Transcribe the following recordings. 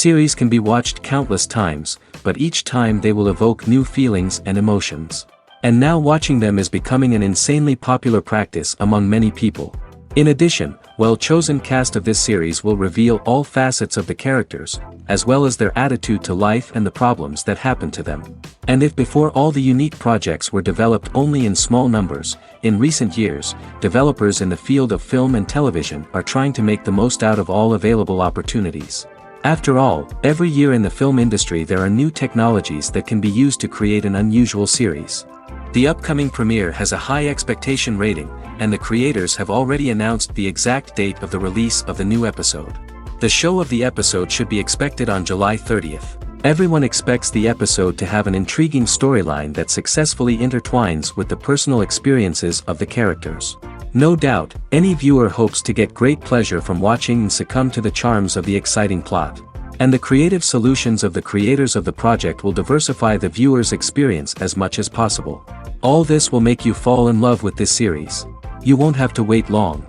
Series can be watched countless times, but each time they will evoke new feelings and emotions. And now watching them is becoming an insanely popular practice among many people. In addition, well-chosen cast of this series will reveal all facets of the characters, as well as their attitude to life and the problems that happen to them. And if before all the unique projects were developed only in small numbers, in recent years, developers in the field of film and television are trying to make the most out of all available opportunities. After all, every year in the film industry there are new technologies that can be used to create an unusual series. The upcoming premiere has a high expectation rating, and the creators have already announced the exact date of the release of the new episode. The show of the episode should be expected on July 30th. Everyone expects the episode to have an intriguing storyline that successfully intertwines with the personal experiences of the characters. No doubt, any viewer hopes to get great pleasure from watching and succumb to the charms of the exciting plot. And the creative solutions of the creators of the project will diversify the viewer's experience as much as possible. All this will make you fall in love with this series. You won't have to wait long.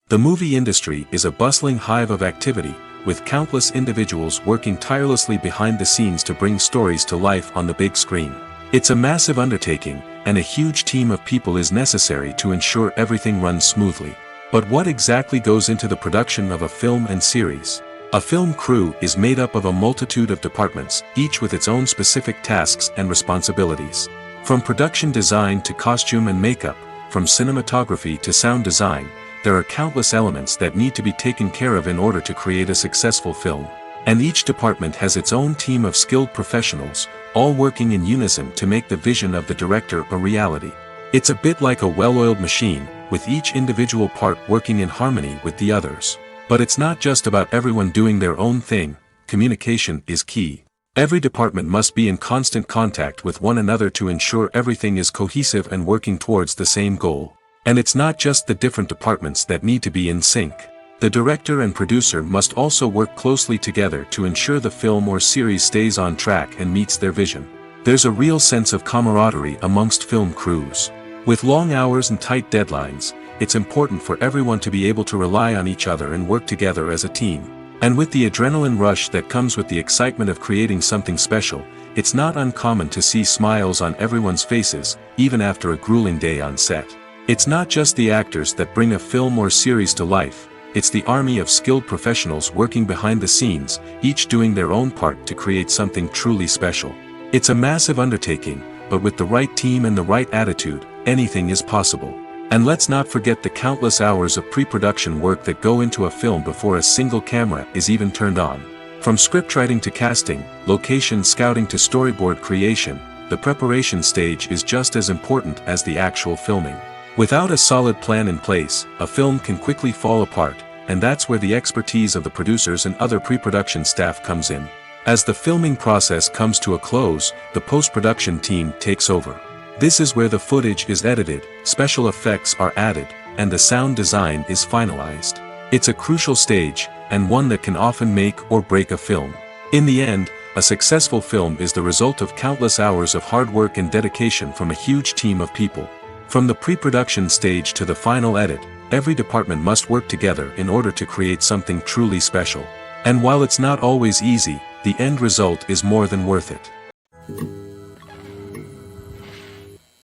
The movie industry is a bustling hive of activity, with countless individuals working tirelessly behind the scenes to bring stories to life on the big screen. It's a massive undertaking, and a huge team of people is necessary to ensure everything runs smoothly. But what exactly goes into the production of a film and series? A film crew is made up of a multitude of departments, each with its own specific tasks and responsibilities. From production design to costume and makeup, from cinematography to sound design, there are countless elements that need to be taken care of in order to create a successful film. And each department has its own team of skilled professionals, all working in unison to make the vision of the director a reality. It's a bit like a well-oiled machine, with each individual part working in harmony with the others. But it's not just about everyone doing their own thing. Communication is key. Every department must be in constant contact with one another to ensure everything is cohesive and working towards the same goal. And it's not just the different departments that need to be in sync. The director and producer must also work closely together to ensure the film or series stays on track and meets their vision. There's a real sense of camaraderie amongst film crews. With long hours and tight deadlines, it's important for everyone to be able to rely on each other and work together as a team. And with the adrenaline rush that comes with the excitement of creating something special, it's not uncommon to see smiles on everyone's faces, even after a grueling day on set. It's not just the actors that bring a film or series to life, it's the army of skilled professionals working behind the scenes, each doing their own part to create something truly special. It's a massive undertaking, but with the right team and the right attitude, anything is possible. And let's not forget the countless hours of pre-production work that go into a film before a single camera is even turned on. From scriptwriting to casting, location scouting to storyboard creation, the preparation stage is just as important as the actual filming. Without a solid plan in place, a film can quickly fall apart, and that's where the expertise of the producers and other pre-production staff comes in. As the filming process comes to a close, the post-production team takes over. This is where the footage is edited, special effects are added, and the sound design is finalized. It's a crucial stage, and one that can often make or break a film. In the end, a successful film is the result of countless hours of hard work and dedication from a huge team of people. From the pre-production stage to the final edit, every department must work together in order to create something truly special. And while it's not always easy, the end result is more than worth it.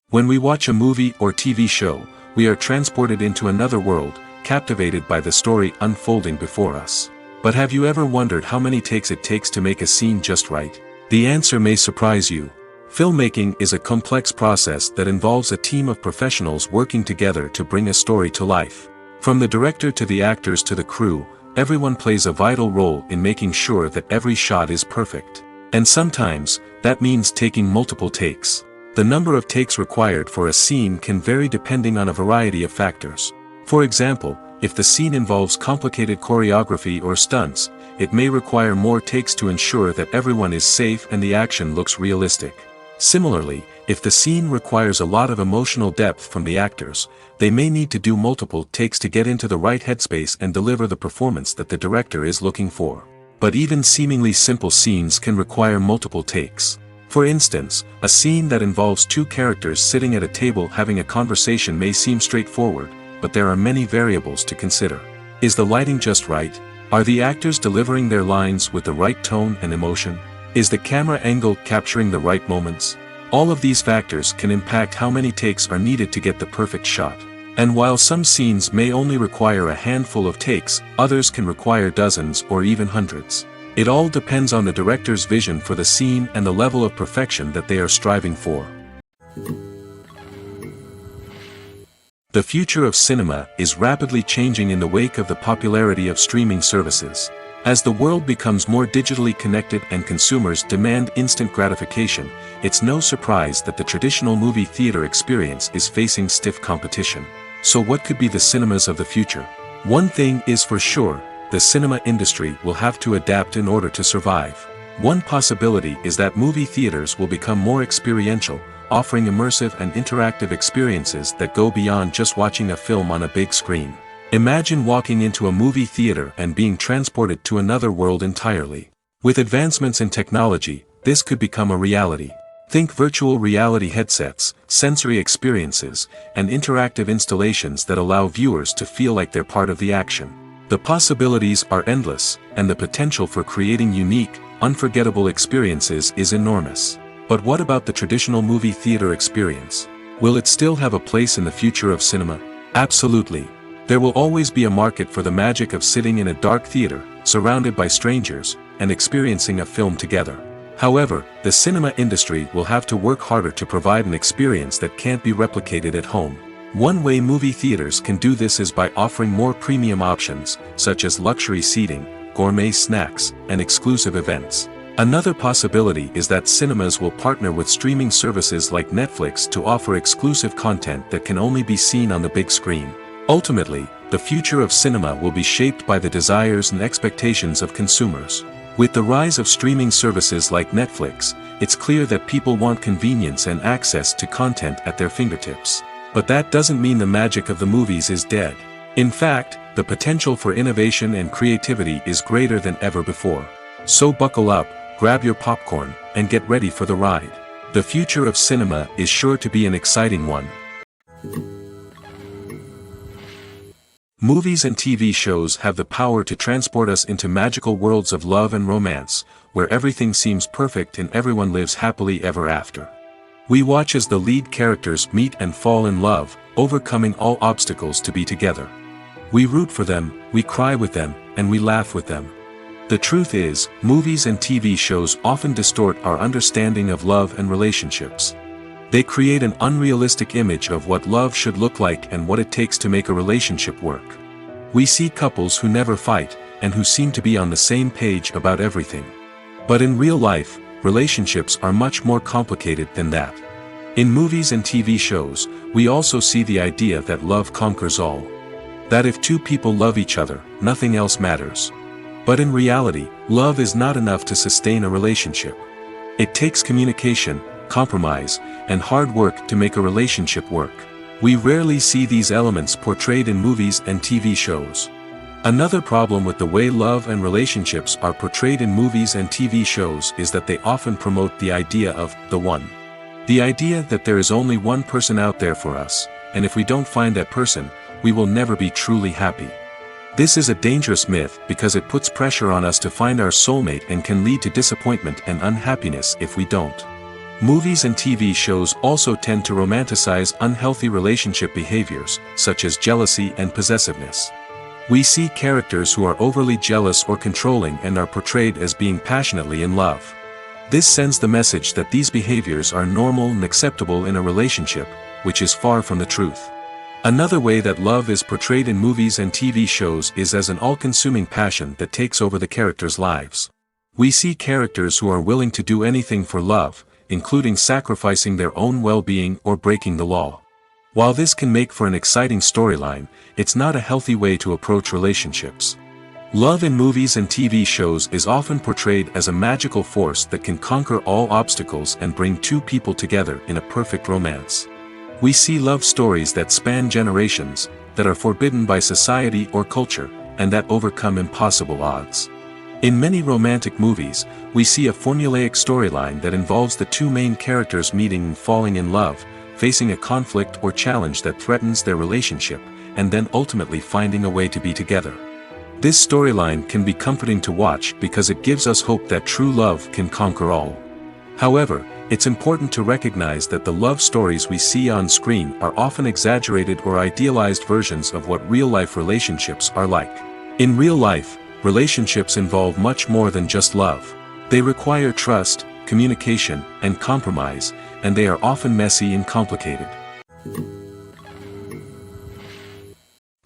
When we watch a movie or TV show, we are transported into another world, captivated by the story unfolding before us. But have you ever wondered how many takes it takes to make a scene just right? The answer may surprise you. Filmmaking is a complex process that involves a team of professionals working together to bring a story to life. From the director to the actors to the crew, everyone plays a vital role in making sure that every shot is perfect. And sometimes, that means taking multiple takes. The number of takes required for a scene can vary depending on a variety of factors. For example, if the scene involves complicated choreography or stunts, it may require more takes to ensure that everyone is safe and the action looks realistic. Similarly, if the scene requires a lot of emotional depth from the actors, they may need to do multiple takes to get into the right headspace and deliver the performance that the director is looking for. But even seemingly simple scenes can require multiple takes. For instance, a scene that involves two characters sitting at a table having a conversation may seem straightforward, but there are many variables to consider. Is the lighting just right? Are the actors delivering their lines with the right tone and emotion? Is the camera angle capturing the right moments? All of these factors can impact how many takes are needed to get the perfect shot. And while some scenes may only require a handful of takes, others can require dozens or even hundreds. It all depends on the director's vision for the scene and the level of perfection that they are striving for. The future of cinema is rapidly changing in the wake of the popularity of streaming services. As the world becomes more digitally connected and consumers demand instant gratification, it's no surprise that the traditional movie theater experience is facing stiff competition. So what could be the cinemas of the future? One thing is for sure, the cinema industry will have to adapt in order to survive. One possibility is that movie theaters will become more experiential, offering immersive and interactive experiences that go beyond just watching a film on a big screen. Imagine walking into a movie theater and being transported to another world entirely. With advancements in technology, this could become a reality. Think virtual reality headsets, sensory experiences, and interactive installations that allow viewers to feel like they're part of the action. The possibilities are endless, and the potential for creating unique, unforgettable experiences is enormous. But what about the traditional movie theater experience? Will it still have a place in the future of cinema? Absolutely. There will always be a market for the magic of sitting in a dark theater, surrounded by strangers, and experiencing a film together. However, the cinema industry will have to work harder to provide an experience that can't be replicated at home. One way movie theaters can do this is by offering more premium options, such as luxury seating, gourmet snacks, and exclusive events. Another possibility is that cinemas will partner with streaming services like Netflix to offer exclusive content that can only be seen on the big screen. Ultimately, the future of cinema will be shaped by the desires and expectations of consumers. With the rise of streaming services like Netflix, it's clear that people want convenience and access to content at their fingertips. But that doesn't mean the magic of the movies is dead. In fact, the potential for innovation and creativity is greater than ever before. So buckle up, grab your popcorn, and get ready for the ride. The future of cinema is sure to be an exciting one. Movies and TV shows have the power to transport us into magical worlds of love and romance, where everything seems perfect and everyone lives happily ever after. We watch as the lead characters meet and fall in love, overcoming all obstacles to be together. We root for them, we cry with them, and we laugh with them. The truth is, movies and TV shows often distort our understanding of love and relationships. They create an unrealistic image of what love should look like and what it takes to make a relationship work. We see couples who never fight, and who seem to be on the same page about everything. But in real life, relationships are much more complicated than that. In movies and TV shows, we also see the idea that love conquers all. That if two people love each other, nothing else matters. But in reality, love is not enough to sustain a relationship. It takes communication, compromise, and hard work to make a relationship work. We rarely see these elements portrayed in movies and TV shows. Another problem with the way love and relationships are portrayed in movies and TV shows is that they often promote the idea of the one. The idea that there is only one person out there for us, and if we don't find that person, we will never be truly happy. This is a dangerous myth because it puts pressure on us to find our soulmate and can lead to disappointment and unhappiness if we don't. Movies and TV shows also tend to romanticize unhealthy relationship behaviors, such as jealousy and possessiveness. We see characters who are overly jealous or controlling and are portrayed as being passionately in love. This sends the message that these behaviors are normal and acceptable in a relationship, which is far from the truth. Another way that love is portrayed in movies and TV shows is as an all-consuming passion that takes over the characters' lives. We see characters who are willing to do anything for love, including sacrificing their own well-being or breaking the law. While this can make for an exciting storyline, it's not a healthy way to approach relationships. Love in movies and TV shows is often portrayed as a magical force that can conquer all obstacles and bring two people together in a perfect romance. We see love stories that span generations, that are forbidden by society or culture, and that overcome impossible odds. In many romantic movies, we see a formulaic storyline that involves the two main characters meeting and falling in love, facing a conflict or challenge that threatens their relationship, and then ultimately finding a way to be together. This storyline can be comforting to watch because it gives us hope that true love can conquer all. However, it's important to recognize that the love stories we see on screen are often exaggerated or idealized versions of what real-life relationships are like. In real life, relationships involve much more than just love. They require trust, communication, and compromise, and they are often messy and complicated.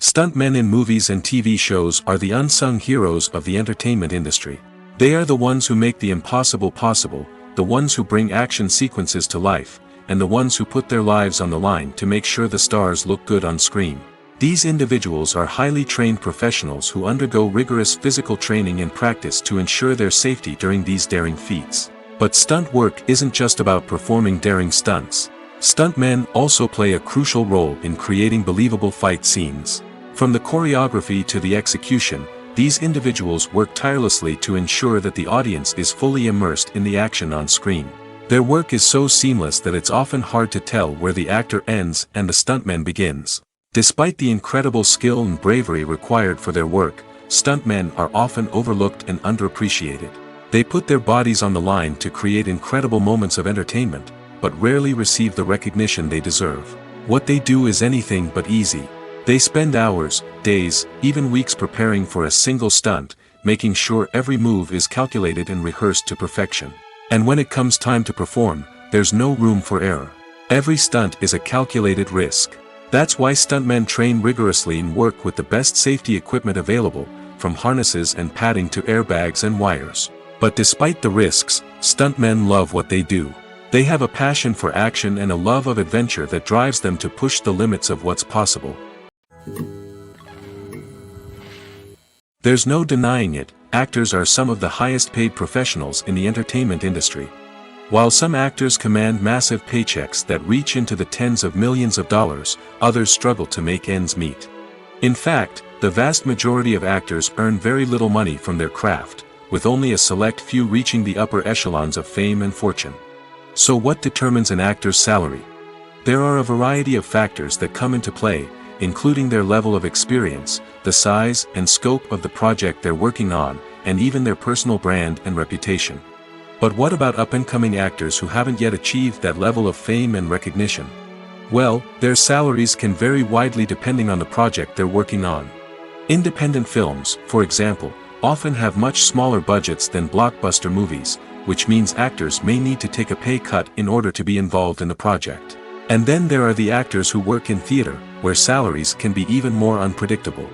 Stuntmen in movies and TV shows are the unsung heroes of the entertainment industry. They are the ones who make the impossible possible, the ones who bring action sequences to life, and the ones who put their lives on the line to make sure the stars look good on screen. These individuals are highly trained professionals who undergo rigorous physical training and practice to ensure their safety during these daring feats. But stunt work isn't just about performing daring stunts. Stuntmen also play a crucial role in creating believable fight scenes. From the choreography to the execution, these individuals work tirelessly to ensure that the audience is fully immersed in the action on screen. Their work is so seamless that it's often hard to tell where the actor ends and the stuntman begins. Despite the incredible skill and bravery required for their work, stuntmen are often overlooked and underappreciated. They put their bodies on the line to create incredible moments of entertainment, but rarely receive the recognition they deserve. What they do is anything but easy. They spend hours, days, even weeks preparing for a single stunt, making sure every move is calculated and rehearsed to perfection. And when it comes time to perform, there's no room for error. Every stunt is a calculated risk. That's why stuntmen train rigorously and work with the best safety equipment available, from harnesses and padding to airbags and wires. But despite the risks, stuntmen love what they do. They have a passion for action and a love of adventure that drives them to push the limits of what's possible. There's no denying it, actors are some of the highest paid professionals in the entertainment industry. While some actors command massive paychecks that reach into the tens of millions of dollars, others struggle to make ends meet. In fact, the vast majority of actors earn very little money from their craft, with only a select few reaching the upper echelons of fame and fortune. So what determines an actor's salary? There are a variety of factors that come into play, including their level of experience, the size and scope of the project they're working on, and even their personal brand and reputation. But what about up-and-coming actors who haven't yet achieved that level of fame and recognition? Well, their salaries can vary widely depending on the project they're working on. Independent films, for example, often have much smaller budgets than blockbuster movies, which means actors may need to take a pay cut in order to be involved in the project. And then there are the actors who work in theater, where salaries can be even more unpredictable.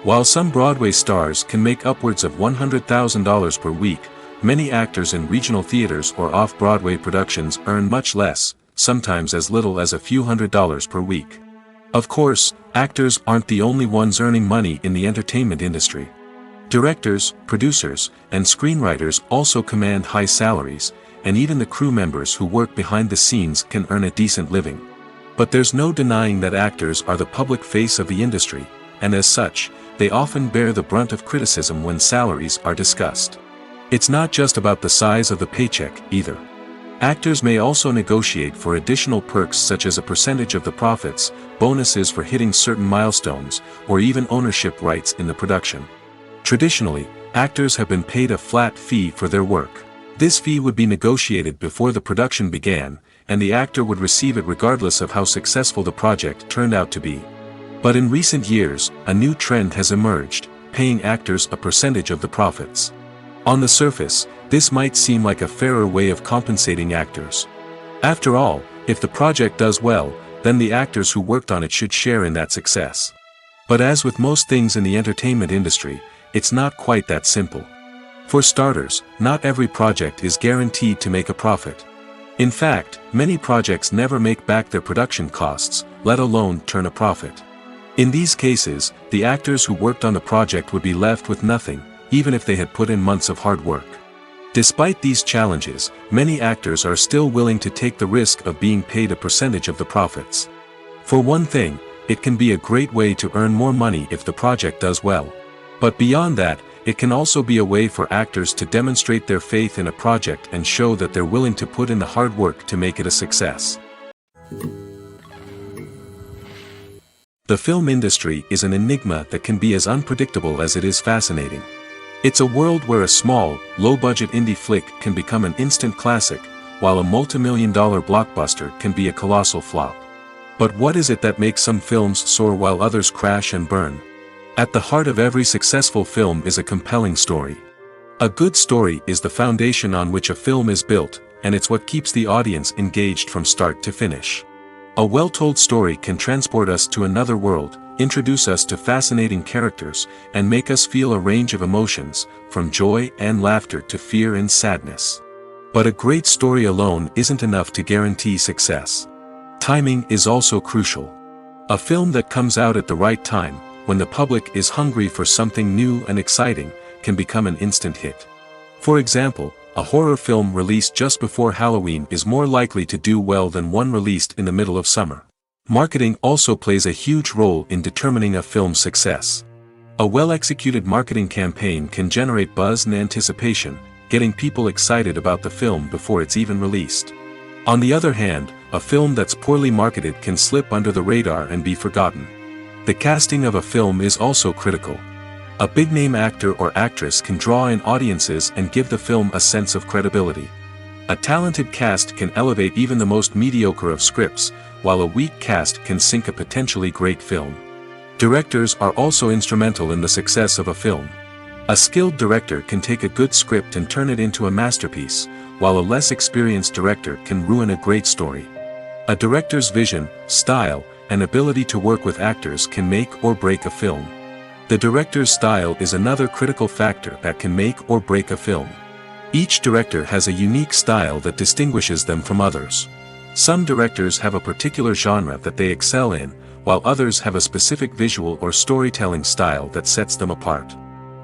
While some Broadway stars can make upwards of $100,000 per week, many actors in regional theaters or off-Broadway productions earn much less, sometimes as little as a few $100s per week. Of course, actors aren't the only ones earning money in the entertainment industry. Directors, producers, and screenwriters also command high salaries, and even the crew members who work behind the scenes can earn a decent living. But there's no denying that actors are the public face of the industry, and as such, they often bear the brunt of criticism when salaries are discussed. It's not just about the size of the paycheck, either. Actors may also negotiate for additional perks such as a percentage of the profits, bonuses for hitting certain milestones, or even ownership rights in the production. Traditionally, actors have been paid a flat fee for their work. This fee would be negotiated before the production began, and the actor would receive it regardless of how successful the project turned out to be. But in recent years, a new trend has emerged, paying actors a percentage of the profits. On the surface, this might seem like a fairer way of compensating actors. After all, if the project does well, then the actors who worked on it should share in that success. But as with most things in the entertainment industry, it's not quite that simple. For starters, not every project is guaranteed to make a profit. In fact, many projects never make back their production costs, let alone turn a profit. In these cases, the actors who worked on the project would be left with nothing, even if they had put in months of hard work. Despite these challenges, many actors are still willing to take the risk of being paid a percentage of the profits. For one thing, it can be a great way to earn more money if the project does well. But beyond that, it can also be a way for actors to demonstrate their faith in a project and show that they're willing to put in the hard work to make it a success. The film industry is an enigma that can be as unpredictable as it is fascinating. It's a world where a small, low-budget indie flick can become an instant classic, while a multi-million-dollar blockbuster can be a colossal flop. But what is it that makes some films soar while others crash and burn? At the heart of every successful film is a compelling story. A good story is the foundation on which a film is built, and it's what keeps the audience engaged from start to finish. A well-told story can transport us to another world, introduce us to fascinating characters, and make us feel a range of emotions, from joy and laughter to fear and sadness. But a great story alone isn't enough to guarantee success. Timing is also crucial. A film that comes out at the right time, when the public is hungry for something new and exciting, can become an instant hit. For example, a horror film released just before Halloween is more likely to do well than one released in the middle of summer. Marketing also plays a huge role in determining a film's success. A well-executed marketing campaign can generate buzz and anticipation, getting people excited about the film before it's even released. On the other hand, a film that's poorly marketed can slip under the radar and be forgotten. The casting of a film is also critical. A big-name actor or actress can draw in audiences and give the film a sense of credibility. A talented cast can elevate even the most mediocre of scripts, while a weak cast can sink a potentially great film. Directors are also instrumental in the success of a film. A skilled director can take a good script and turn it into a masterpiece, while a less experienced director can ruin a great story. A director's vision, style, and ability to work with actors can make or break a film. The director's style is another critical factor that can make or break a film. Each director has a unique style that distinguishes them from others. Some directors have a particular genre that they excel in, while others have a specific visual or storytelling style that sets them apart.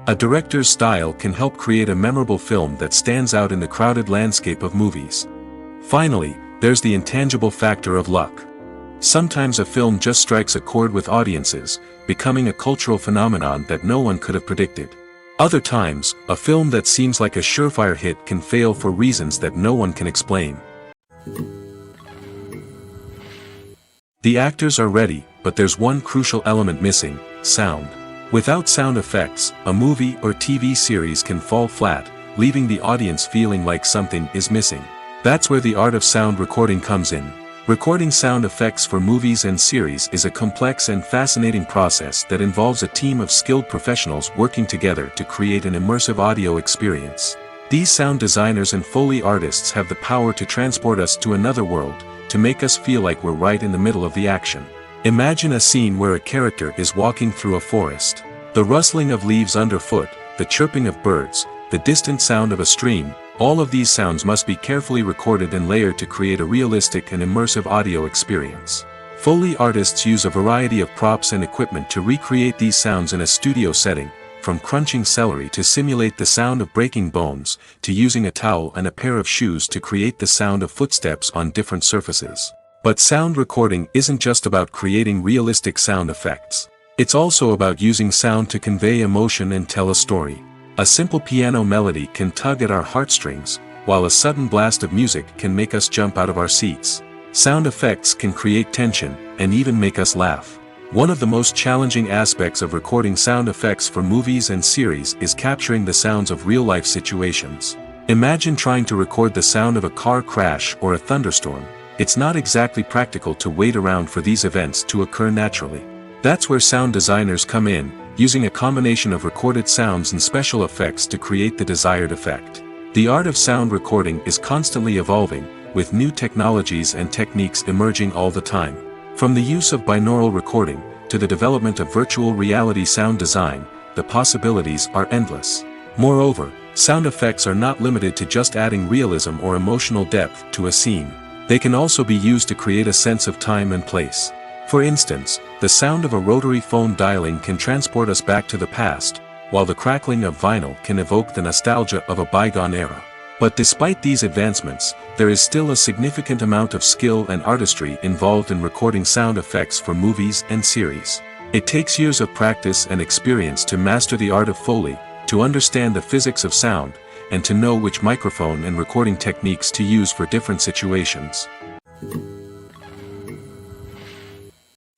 A director's style can help create a memorable film that stands out in the crowded landscape of movies. Finally, there's the intangible factor of luck. Sometimes a film just strikes a chord with audiences, becoming a cultural phenomenon that no one could have predicted. Other times, a film that seems like a surefire hit can fail for reasons that no one can explain. The actors are ready, but there's one crucial element missing: sound. Without sound effects, a movie or TV series can fall flat, leaving the audience feeling like something is missing. That's where the art of sound recording comes in. Recording sound effects for movies and series is a complex and fascinating process that involves a team of skilled professionals working together to create an immersive audio experience. These sound designers and Foley artists have the power to transport us to another world, to make us feel like we're right in the middle of the action. Imagine a scene where a character is walking through a forest. The rustling of leaves underfoot, the chirping of birds, the distant sound of a stream, all of these sounds must be carefully recorded and layered to create a realistic and immersive audio experience. Foley artists use a variety of props and equipment to recreate these sounds in a studio setting, from crunching celery to simulate the sound of breaking bones, to using a towel and a pair of shoes to create the sound of footsteps on different surfaces. But sound recording isn't just about creating realistic sound effects. It's also about using sound to convey emotion and tell a story. A simple piano melody can tug at our heartstrings, while a sudden blast of music can make us jump out of our seats. Sound effects can create tension, and even make us laugh. One of the most challenging aspects of recording sound effects for movies and series is capturing the sounds of real-life situations. Imagine trying to record the sound of a car crash or a thunderstorm. It's not exactly practical to wait around for these events to occur naturally. That's where sound designers come in, using a combination of recorded sounds and special effects to create the desired effect. The art of sound recording is constantly evolving, with new technologies and techniques emerging all the time. From the use of binaural recording, to the development of virtual reality sound design, the possibilities are endless. Moreover, sound effects are not limited to just adding realism or emotional depth to a scene. They can also be used to create a sense of time and place. For instance, the sound of a rotary phone dialing can transport us back to the past, while the crackling of vinyl can evoke the nostalgia of a bygone era. But despite these advancements, there is still a significant amount of skill and artistry involved in recording sound effects for movies and series. It takes years of practice and experience to master the art of Foley, to understand the physics of sound, and to know which microphone and recording techniques to use for different situations.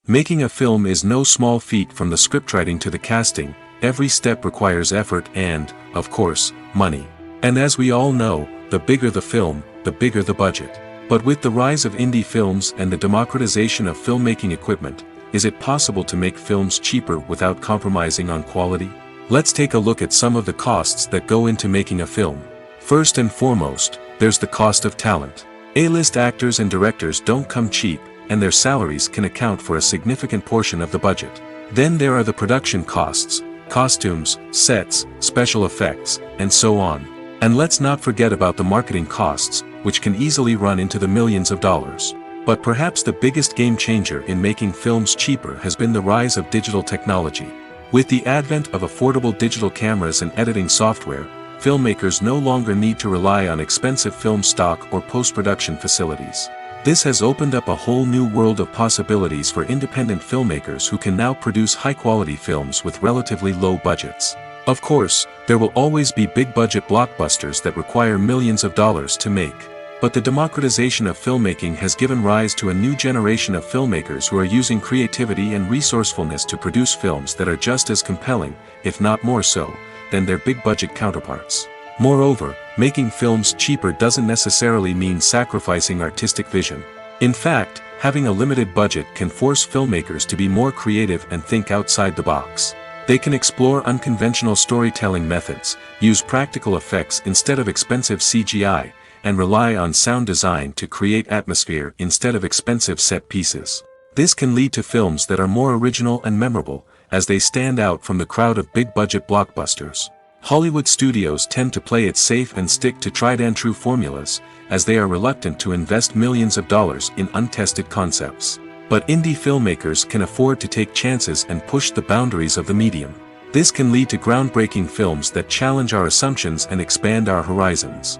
Making a film is no small feat. From the scriptwriting to the casting, every step requires effort and, of course, money. And as we all know, the bigger the film, the bigger the budget. But with the rise of indie films and the democratization of filmmaking equipment, is it possible to make films cheaper without compromising on quality? Let's take a look at some of the costs that go into making a film. First and foremost, there's the cost of talent. A-list actors and directors don't come cheap, and their salaries can account for a significant portion of the budget. Then there are the production costs, costumes, sets, special effects, and so on. And let's not forget about the marketing costs, which can easily run into the millions of dollars. But perhaps the biggest game changer in making films cheaper has been the rise of digital technology. With the advent of affordable digital cameras and editing software, filmmakers no longer need to rely on expensive film stock or post-production facilities. This has opened up a whole new world of possibilities for independent filmmakers who can now produce high-quality films with relatively low budgets. Of course, there will always be big-budget blockbusters that require millions of dollars to make. But the democratization of filmmaking has given rise to a new generation of filmmakers who are using creativity and resourcefulness to produce films that are just as compelling, if not more so, than their big-budget counterparts. Moreover, making films cheaper doesn't necessarily mean sacrificing artistic vision. In fact, having a limited budget can force filmmakers to be more creative and think outside the box. They can explore unconventional storytelling methods, use practical effects instead of expensive CGI, and rely on sound design to create atmosphere instead of expensive set pieces. This can lead to films that are more original and memorable, as they stand out from the crowd of big-budget blockbusters. Hollywood studios tend to play it safe and stick to tried-and-true formulas, as they are reluctant to invest millions of dollars in untested concepts. But indie filmmakers can afford to take chances and push the boundaries of the medium. This can lead to groundbreaking films that challenge our assumptions and expand our horizons.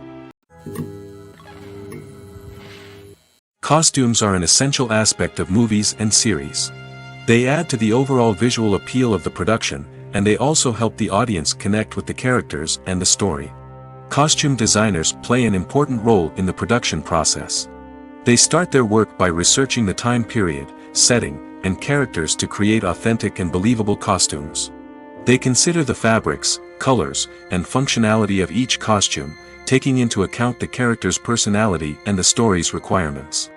Costumes are an essential aspect of movies and series. They add to the overall visual appeal of the production, and they also help the audience connect with the characters and the story. Costume designers play an important role in the production process. They start their work by researching the time period, setting, and characters to create authentic and believable costumes. They consider the fabrics, colors, and functionality of each costume, taking into account the character's personality and the story's requirements.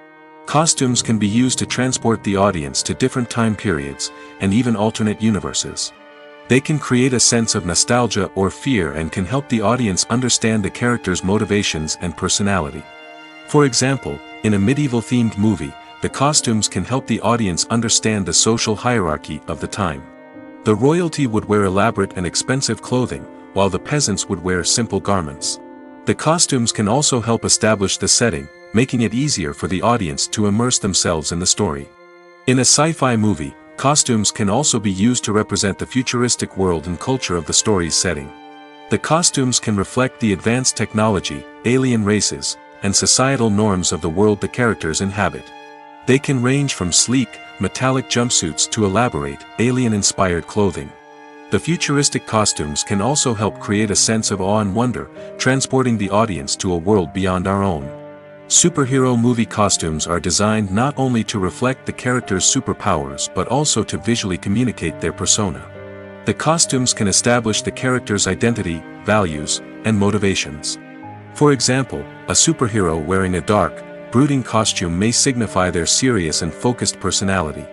Costumes can be used to transport the audience to different time periods, and even alternate universes. They can create a sense of nostalgia or fear and can help the audience understand the character's motivations and personality. For example, in a medieval-themed movie, the costumes can help the audience understand the social hierarchy of the time. The royalty would wear elaborate and expensive clothing, while the peasants would wear simple garments. The costumes can also help establish the setting, making it easier for the audience to immerse themselves in the story. In a sci-fi movie, costumes can also be used to represent the futuristic world and culture of the story's setting. The costumes can reflect the advanced technology, alien races, and societal norms of the world the characters inhabit. They can range from sleek, metallic jumpsuits to elaborate, alien-inspired clothing. The futuristic costumes can also help create a sense of awe and wonder, transporting the audience to a world beyond our own. Superhero movie costumes are designed not only to reflect the character's superpowers but also to visually communicate their persona. The costumes can establish the character's identity, values, and motivations. For example, a superhero wearing a dark, brooding costume may signify their serious and focused personality.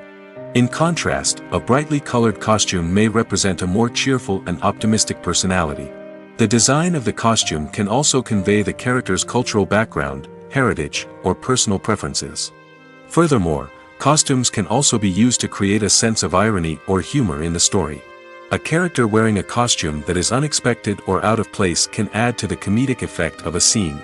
In contrast, a brightly colored costume may represent a more cheerful and optimistic personality. The design of the costume can also convey the character's cultural background, heritage, or personal preferences. Furthermore, costumes can also be used to create a sense of irony or humor in the story. A character wearing a costume that is unexpected or out of place can add to the comedic effect of a scene.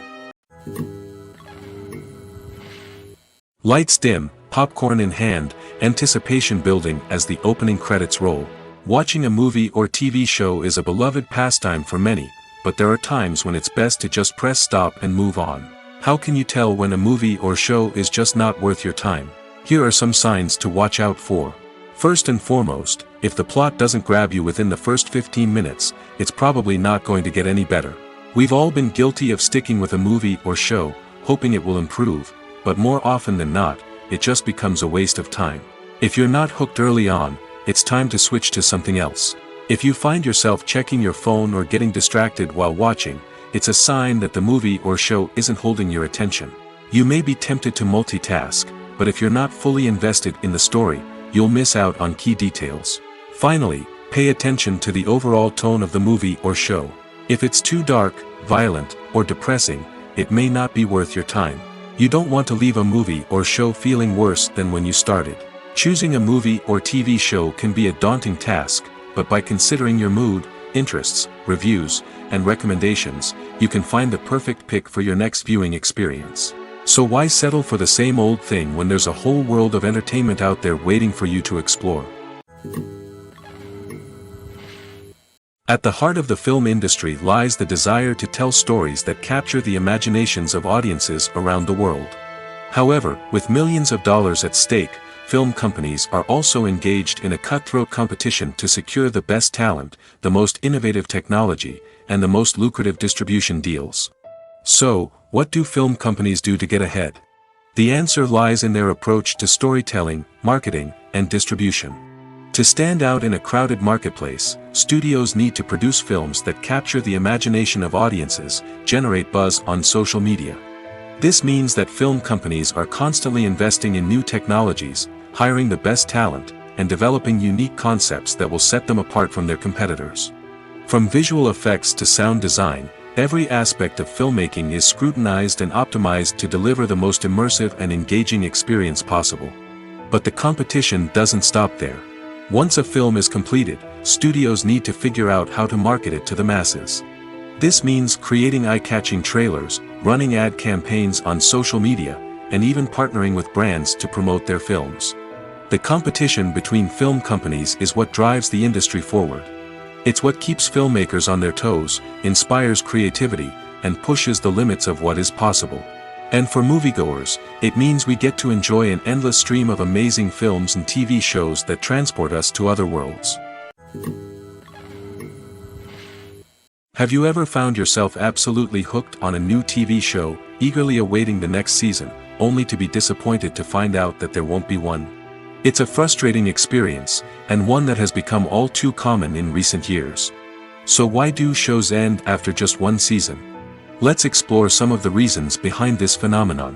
Lights dim, popcorn in hand, anticipation building as the opening credits roll. Watching a movie or TV show is a beloved pastime for many, but there are times when it's best to just press stop and move on. How can you tell when a movie or show is just not worth your time? Here are some signs to watch out for. First and foremost, if the plot doesn't grab you within the first 15 minutes, it's probably not going to get any better. We've all been guilty of sticking with a movie or show, hoping it will improve, but more often than not, it just becomes a waste of time. If you're not hooked early on, it's time to switch to something else. If you find yourself checking your phone or getting distracted while watching, it's a sign that the movie or show isn't holding your attention. You may be tempted to multitask, but if you're not fully invested in the story, you'll miss out on key details. Finally, pay attention to the overall tone of the movie or show. If it's too dark, violent, or depressing, it may not be worth your time. You don't want to leave a movie or show feeling worse than when you started. Choosing a movie or TV show can be a daunting task, but by considering your mood, interests, reviews, and recommendations, you can find the perfect pick for your next viewing experience. So why settle for the same old thing when there's a whole world of entertainment out there waiting for you to explore? At the heart of the film industry lies the desire to tell stories that capture the imaginations of audiences around the world. However, with millions of dollars at stake, film companies are also engaged in a cutthroat competition to secure the best talent, the most innovative technology, and the most lucrative distribution deals. So, what do film companies do to get ahead? The answer lies in their approach to storytelling, marketing, and distribution. To stand out in a crowded marketplace, studios need to produce films that capture the imagination of audiences, generate buzz on social media. This means that film companies are constantly investing in new technologies, hiring the best talent, and developing unique concepts that will set them apart from their competitors. From visual effects to sound design, every aspect of filmmaking is scrutinized and optimized to deliver the most immersive and engaging experience possible. But the competition doesn't stop there. Once a film is completed, studios need to figure out how to market it to the masses. This means creating eye-catching trailers, running ad campaigns on social media, and even partnering with brands to promote their films. The competition between film companies is what drives the industry forward. It's what keeps filmmakers on their toes, inspires creativity, and pushes the limits of what is possible. And for moviegoers, it means we get to enjoy an endless stream of amazing films and TV shows that transport us to other worlds. Have you ever found yourself absolutely hooked on a new TV show, eagerly awaiting the next season, only to be disappointed to find out that there won't be one? It's a frustrating experience, and one that has become all too common in recent years. So why do shows end after just one season? Let's explore some of the reasons behind this phenomenon.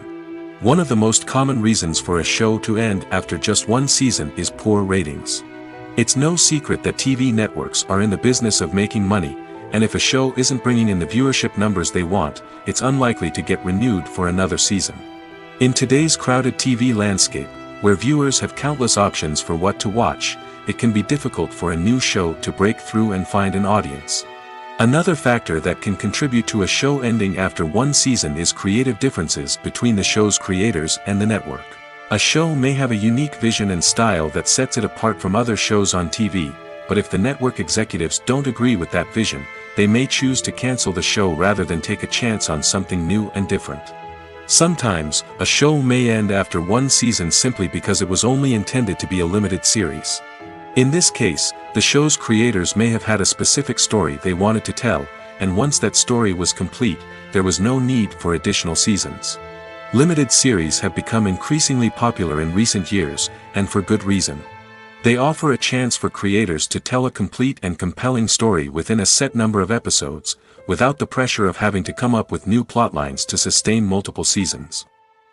One of the most common reasons for a show to end after just one season is poor ratings. It's no secret that TV networks are in the business of making money, and if a show isn't bringing in the viewership numbers they want, it's unlikely to get renewed for another season. In today's crowded TV landscape, where viewers have countless options for what to watch, it can be difficult for a new show to break through and find an audience. Another factor that can contribute to a show ending after one season is creative differences between the show's creators and the network. A show may have a unique vision and style that sets it apart from other shows on TV, but if the network executives don't agree with that vision, they may choose to cancel the show rather than take a chance on something new and different. Sometimes, a show may end after one season simply because it was only intended to be a limited series. In this case, the show's creators may have had a specific story they wanted to tell, and once that story was complete, there was no need for additional seasons. Limited series have become increasingly popular in recent years, and for good reason. They offer a chance for creators to tell a complete and compelling story within a set number of episodes, without the pressure of having to come up with new plotlines to sustain multiple seasons.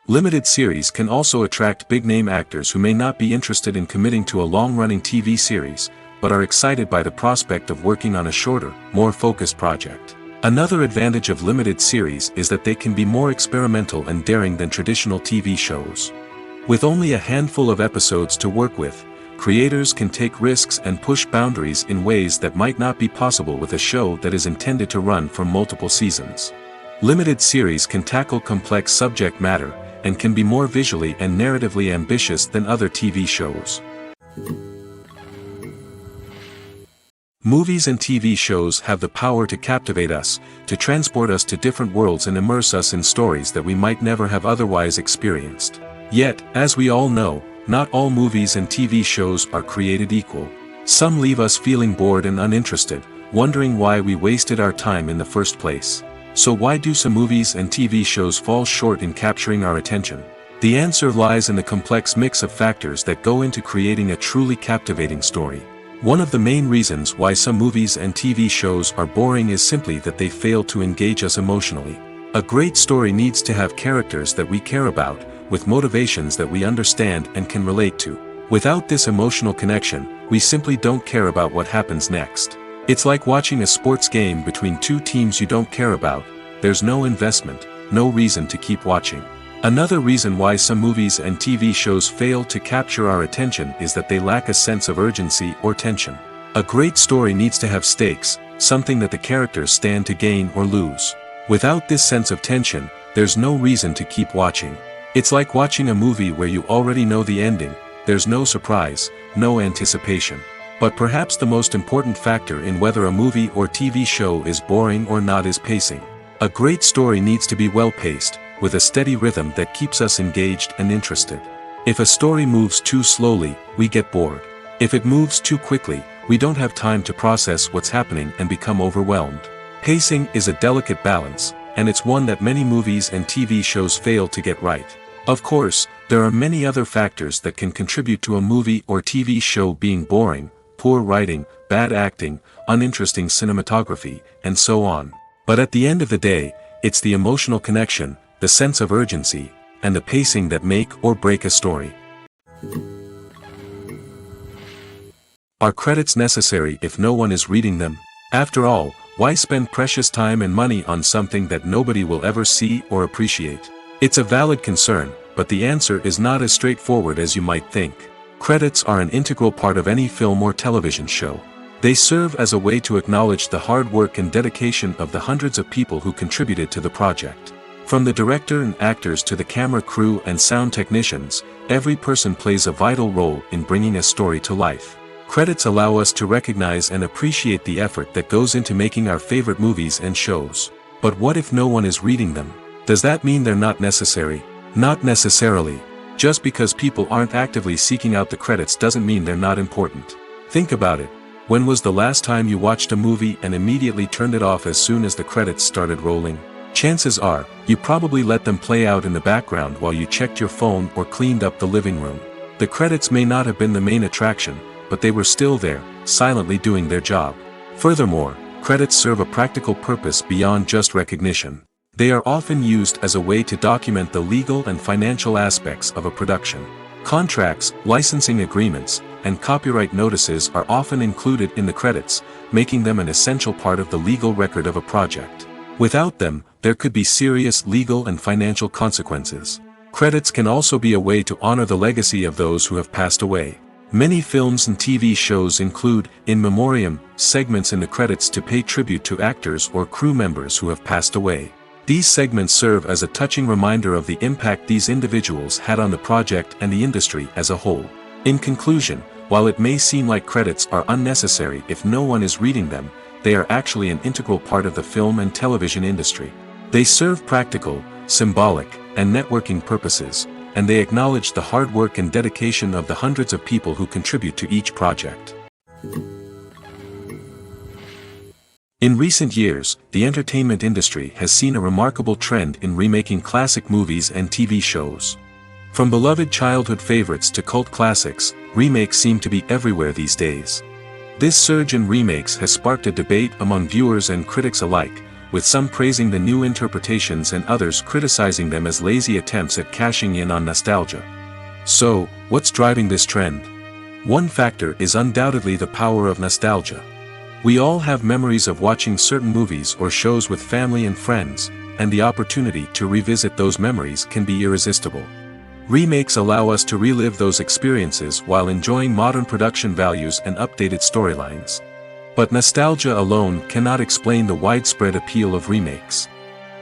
Limited series can also attract big-name actors who may not be interested in committing to a long-running TV series, but are excited by the prospect of working on a shorter, more focused project. Another advantage of limited series is that they can be more experimental and daring than traditional TV shows. With only a handful of episodes to work with, creators can take risks and push boundaries in ways that might not be possible with a show that is intended to run for multiple seasons. Limited series can tackle complex subject matter, and can be more visually and narratively ambitious than other TV shows. Movies and TV shows have the power to captivate us, to transport us to different worlds and immerse us in stories that we might never have otherwise experienced. Yet, as we all know, not all movies and TV shows are created equal. Some leave us feeling bored and uninterested, wondering why we wasted our time in the first place. So why do some movies and TV shows fall short in capturing our attention? The answer lies in the complex mix of factors that go into creating a truly captivating story. One of the main reasons why some movies and TV shows are boring is simply that they fail to engage us emotionally. A great story needs to have characters that we care about, with motivations that we understand and can relate to. Without this emotional connection, we simply don't care about what happens next. It's like watching a sports game between two teams you don't care about. There's no investment, no reason to keep watching. Another reason why some movies and TV shows fail to capture our attention is that they lack a sense of urgency or tension. A great story needs to have stakes, something that the characters stand to gain or lose. Without this sense of tension, there's no reason to keep watching. It's like watching a movie where you already know the ending. There's no surprise, no anticipation. But perhaps the most important factor in whether a movie or TV show is boring or not is pacing. A great story needs to be well-paced, with a steady rhythm that keeps us engaged and interested. If a story moves too slowly, we get bored. If it moves too quickly, we don't have time to process what's happening and become overwhelmed. Pacing is a delicate balance, and it's one that many movies and TV shows fail to get right. Of course, there are many other factors that can contribute to a movie or TV show being boring: poor writing, bad acting, uninteresting cinematography, and so on. But at the end of the day, it's the emotional connection, the sense of urgency, and the pacing that make or break a story. Are credits necessary if no one is reading them? After all, why spend precious time and money on something that nobody will ever see or appreciate? It's a valid concern, but the answer is not as straightforward as you might think. Credits are an integral part of any film or television show. They serve as a way to acknowledge the hard work and dedication of the hundreds of people who contributed to the project. From the director and actors to the camera crew and sound technicians, every person plays a vital role in bringing a story to life. Credits allow us to recognize and appreciate the effort that goes into making our favorite movies and shows. But what if no one is reading them? Does that mean they're not necessary? Not necessarily. Just because people aren't actively seeking out the credits doesn't mean they're not important. Think about it. When was the last time you watched a movie and immediately turned it off as soon as the credits started rolling? Chances are, you probably let them play out in the background while you checked your phone or cleaned up the living room. The credits may not have been the main attraction, but they were still there, silently doing their job. Furthermore, credits serve a practical purpose beyond just recognition. They are often used as a way to document the legal and financial aspects of a production. Contracts, licensing agreements, and copyright notices are often included in the credits, making them an essential part of the legal record of a project. Without them, there could be serious legal and financial consequences. Credits can also be a way to honor the legacy of those who have passed away. Many films and TV shows include, in memoriam, segments in the credits to pay tribute to actors or crew members who have passed away. These segments serve as a touching reminder of the impact these individuals had on the project and the industry as a whole. In conclusion, while it may seem like credits are unnecessary if no one is reading them, they are actually an integral part of the film and television industry. They serve practical, symbolic, and networking purposes, and they acknowledge the hard work and dedication of the hundreds of people who contribute to each project. In recent years, the entertainment industry has seen a remarkable trend in remaking classic movies and TV shows. From beloved childhood favorites to cult classics, remakes seem to be everywhere these days. This surge in remakes has sparked a debate among viewers and critics alike, with some praising the new interpretations and others criticizing them as lazy attempts at cashing in on nostalgia. So, what's driving this trend? One factor is undoubtedly the power of nostalgia. We all have memories of watching certain movies or shows with family and friends, and the opportunity to revisit those memories can be irresistible. Remakes allow us to relive those experiences while enjoying modern production values and updated storylines. But nostalgia alone cannot explain the widespread appeal of remakes.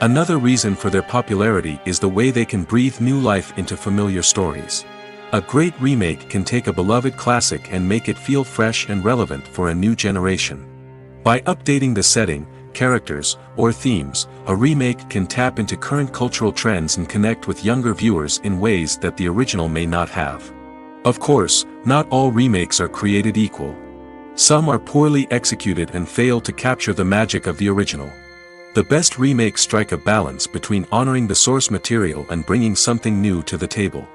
Another reason for their popularity is the way they can breathe new life into familiar stories. A great remake can take a beloved classic and make it feel fresh and relevant for a new generation. By updating the setting, characters, or themes, a remake can tap into current cultural trends and connect with younger viewers in ways that the original may not have. Of course, not all remakes are created equal. Some are poorly executed and fail to capture the magic of the original. The best remakes strike a balance between honoring the source material and bringing something new to the table.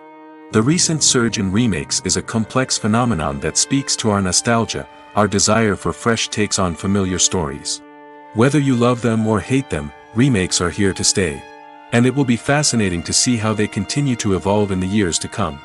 The recent surge in remakes is a complex phenomenon that speaks to our nostalgia, our desire for fresh takes on familiar stories. Whether you love them or hate them, remakes are here to stay. And it will be fascinating to see how they continue to evolve in the years to come.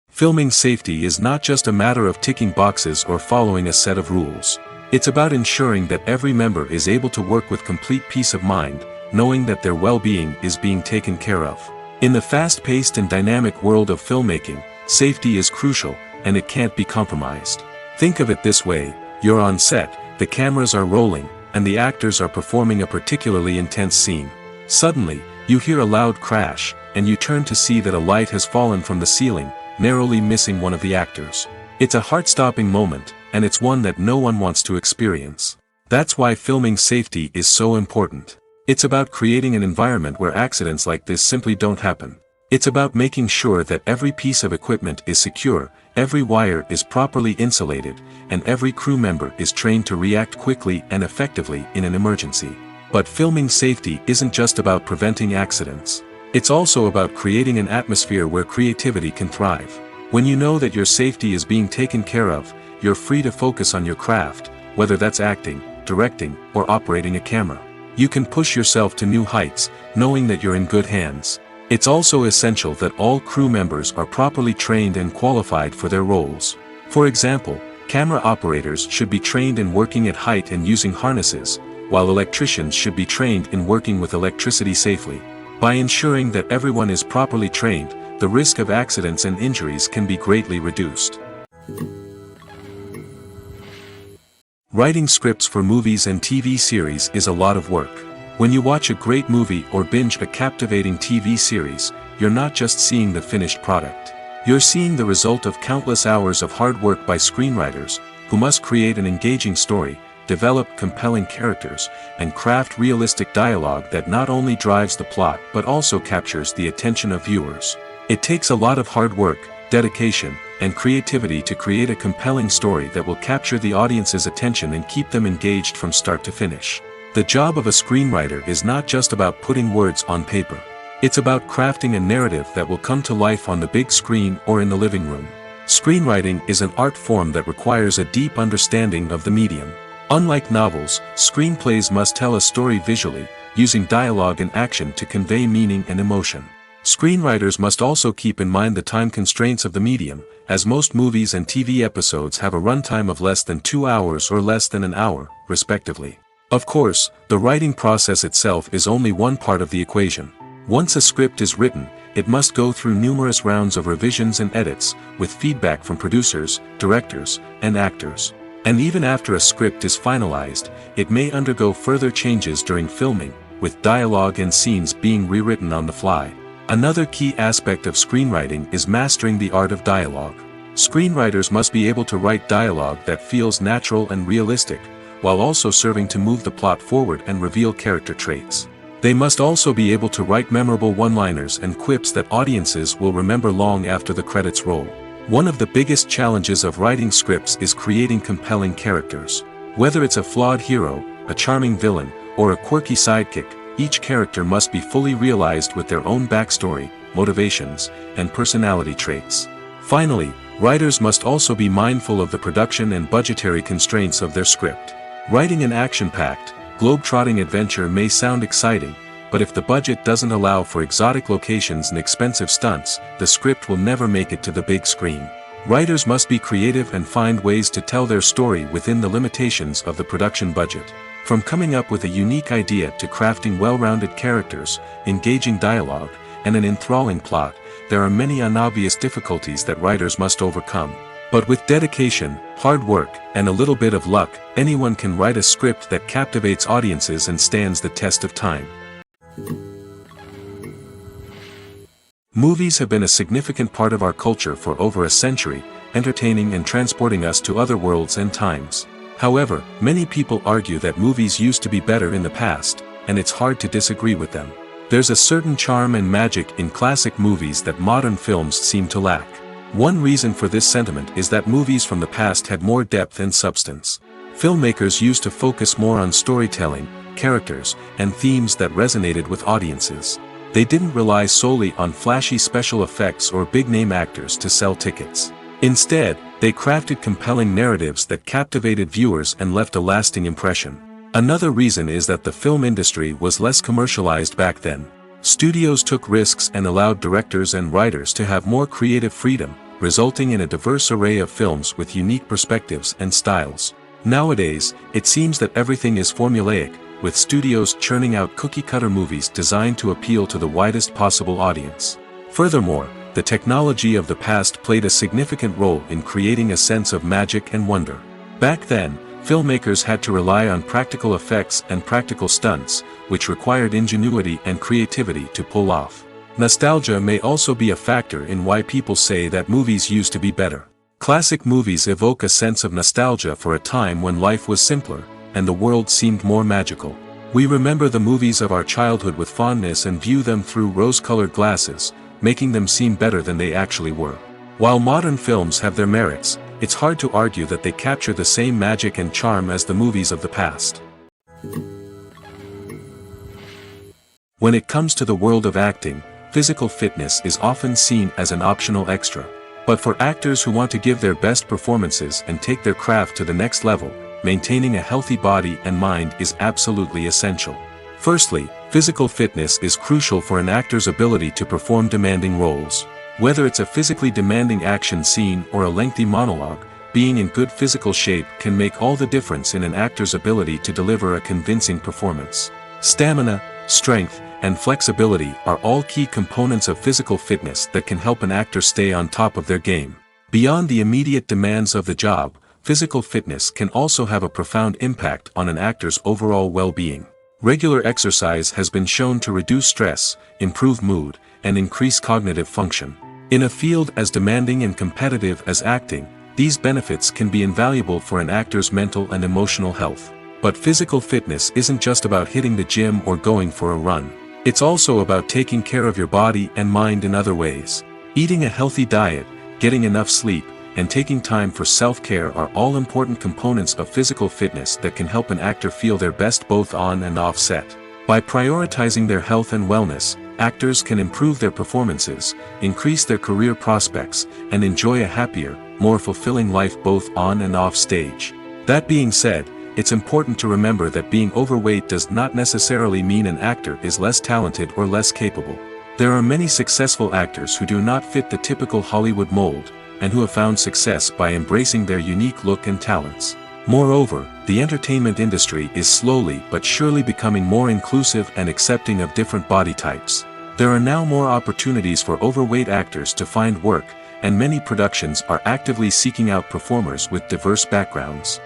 Filming safety is not just a matter of ticking boxes or following a set of rules. It's about ensuring that every member is able to work with complete peace of mind, knowing that their well-being is being taken care of. In the fast-paced and dynamic world of filmmaking, safety is crucial, and it can't be compromised. Think of it this way: you're on set, the cameras are rolling, and the actors are performing a particularly intense scene. Suddenly, you hear a loud crash, and you turn to see that a light has fallen from the ceiling, narrowly missing one of the actors. It's a heart-stopping moment, and it's one that no one wants to experience. That's why filming safety is so important. It's about creating an environment where accidents like this simply don't happen. It's about making sure that every piece of equipment is secure, every wire is properly insulated, and every crew member is trained to react quickly and effectively in an emergency. But filming safety isn't just about preventing accidents. It's also about creating an atmosphere where creativity can thrive. When you know that your safety is being taken care of, you're free to focus on your craft, whether that's acting, directing, or operating a camera. You can push yourself to new heights, knowing that you're in good hands. It's also essential that all crew members are properly trained and qualified for their roles. For example, camera operators should be trained in working at height and using harnesses, while electricians should be trained in working with electricity safely. By ensuring that everyone is properly trained, the risk of accidents and injuries can be greatly reduced. Writing scripts for movies and TV series is a lot of work. When you watch a great movie or binge a captivating TV series, you're not just seeing the finished product. You're seeing the result of countless hours of hard work by screenwriters, who must create an engaging story, develop compelling characters, and craft realistic dialogue that not only drives the plot but also captures the attention of viewers. It takes a lot of hard work, dedication, and creativity to create a compelling story that will capture the audience's attention and keep them engaged from start to finish. The job of a screenwriter is not just about putting words on paper. It's about crafting a narrative that will come to life on the big screen or in the living room. Screenwriting is an art form that requires a deep understanding of the medium. Unlike novels, screenplays must tell a story visually, using dialogue and action to convey meaning and emotion. Screenwriters must also keep in mind the time constraints of the medium, as most movies and TV episodes have a runtime of less than 2 hours or less than an hour, respectively. Of course, the writing process itself is only one part of the equation. Once a script is written, it must go through numerous rounds of revisions and edits, with feedback from producers, directors, and actors. And even after a script is finalized, it may undergo further changes during filming, with dialogue and scenes being rewritten on the fly. Another key aspect of screenwriting is mastering the art of dialogue. Screenwriters must be able to write dialogue that feels natural and realistic, while also serving to move the plot forward and reveal character traits. They must also be able to write memorable one-liners and quips that audiences will remember long after the credits roll. One of the biggest challenges of writing scripts is creating compelling characters. Whether it's a flawed hero, a charming villain, or a quirky sidekick, each character must be fully realized with their own backstory, motivations, and personality traits. Finally, writers must also be mindful of the production and budgetary constraints of their script. Writing an action-packed, globe-trotting adventure may sound exciting, but if the budget doesn't allow for exotic locations and expensive stunts, the script will never make it to the big screen. Writers must be creative and find ways to tell their story within the limitations of the production budget. From coming up with a unique idea to crafting well-rounded characters, engaging dialogue, and an enthralling plot, there are many unobvious difficulties that writers must overcome. But with dedication, hard work, and a little bit of luck, anyone can write a script that captivates audiences and stands the test of time. Movies have been a significant part of our culture for over a century, entertaining and transporting us to other worlds and times. However, many people argue that movies used to be better in the past, and it's hard to disagree with them. There's a certain charm and magic in classic movies that modern films seem to lack. One reason for this sentiment is that movies from the past had more depth and substance. Filmmakers used to focus more on storytelling, characters, and themes that resonated with audiences. They didn't rely solely on flashy special effects or big-name actors to sell tickets. Instead, they crafted compelling narratives that captivated viewers and left a lasting impression. Another reason is that the film industry was less commercialized back then. Studios took risks and allowed directors and writers to have more creative freedom, resulting in a diverse array of films with unique perspectives and styles. Nowadays, it seems that everything is formulaic, with studios churning out cookie-cutter movies designed to appeal to the widest possible audience. Furthermore, the technology of the past played a significant role in creating a sense of magic and wonder. Back then, filmmakers had to rely on practical effects and practical stunts, which required ingenuity and creativity to pull off. Nostalgia may also be a factor in why people say that movies used to be better. Classic movies evoke a sense of nostalgia for a time when life was simpler, and the world seemed more magical. We remember the movies of our childhood with fondness and view them through rose-colored glasses, making them seem better than they actually were. While modern films have their merits, it's hard to argue that they capture the same magic and charm as the movies of the past. When it comes to the world of acting, physical fitness is often seen as an optional extra. But for actors who want to give their best performances and take their craft to the next level, maintaining a healthy body and mind is absolutely essential. Firstly, physical fitness is crucial for an actor's ability to perform demanding roles. Whether it's a physically demanding action scene or a lengthy monologue, being in good physical shape can make all the difference in an actor's ability to deliver a convincing performance. Stamina, strength, and flexibility are all key components of physical fitness that can help an actor stay on top of their game. Beyond the immediate demands of the job, physical fitness can also have a profound impact on an actor's overall well-being. Regular exercise has been shown to reduce stress, improve mood, and increase cognitive function. In a field as demanding and competitive as acting, these benefits can be invaluable for an actor's mental and emotional health. But physical fitness isn't just about hitting the gym or going for a run. It's also about taking care of your body and mind in other ways. Eating a healthy diet, getting enough sleep, and taking time for self-care are all important components of physical fitness that can help an actor feel their best both on and off set. By prioritizing their health and wellness, actors can improve their performances, increase their career prospects, and enjoy a happier, more fulfilling life both on and off stage. That being said, it's important to remember that being overweight does not necessarily mean an actor is less talented or less capable. There are many successful actors who do not fit the typical Hollywood mold, and who have found success by embracing their unique look and talents. Moreover, the entertainment industry is slowly but surely becoming more inclusive and accepting of different body types. There are now more opportunities for overweight actors to find work, and many productions are actively seeking out performers with diverse backgrounds.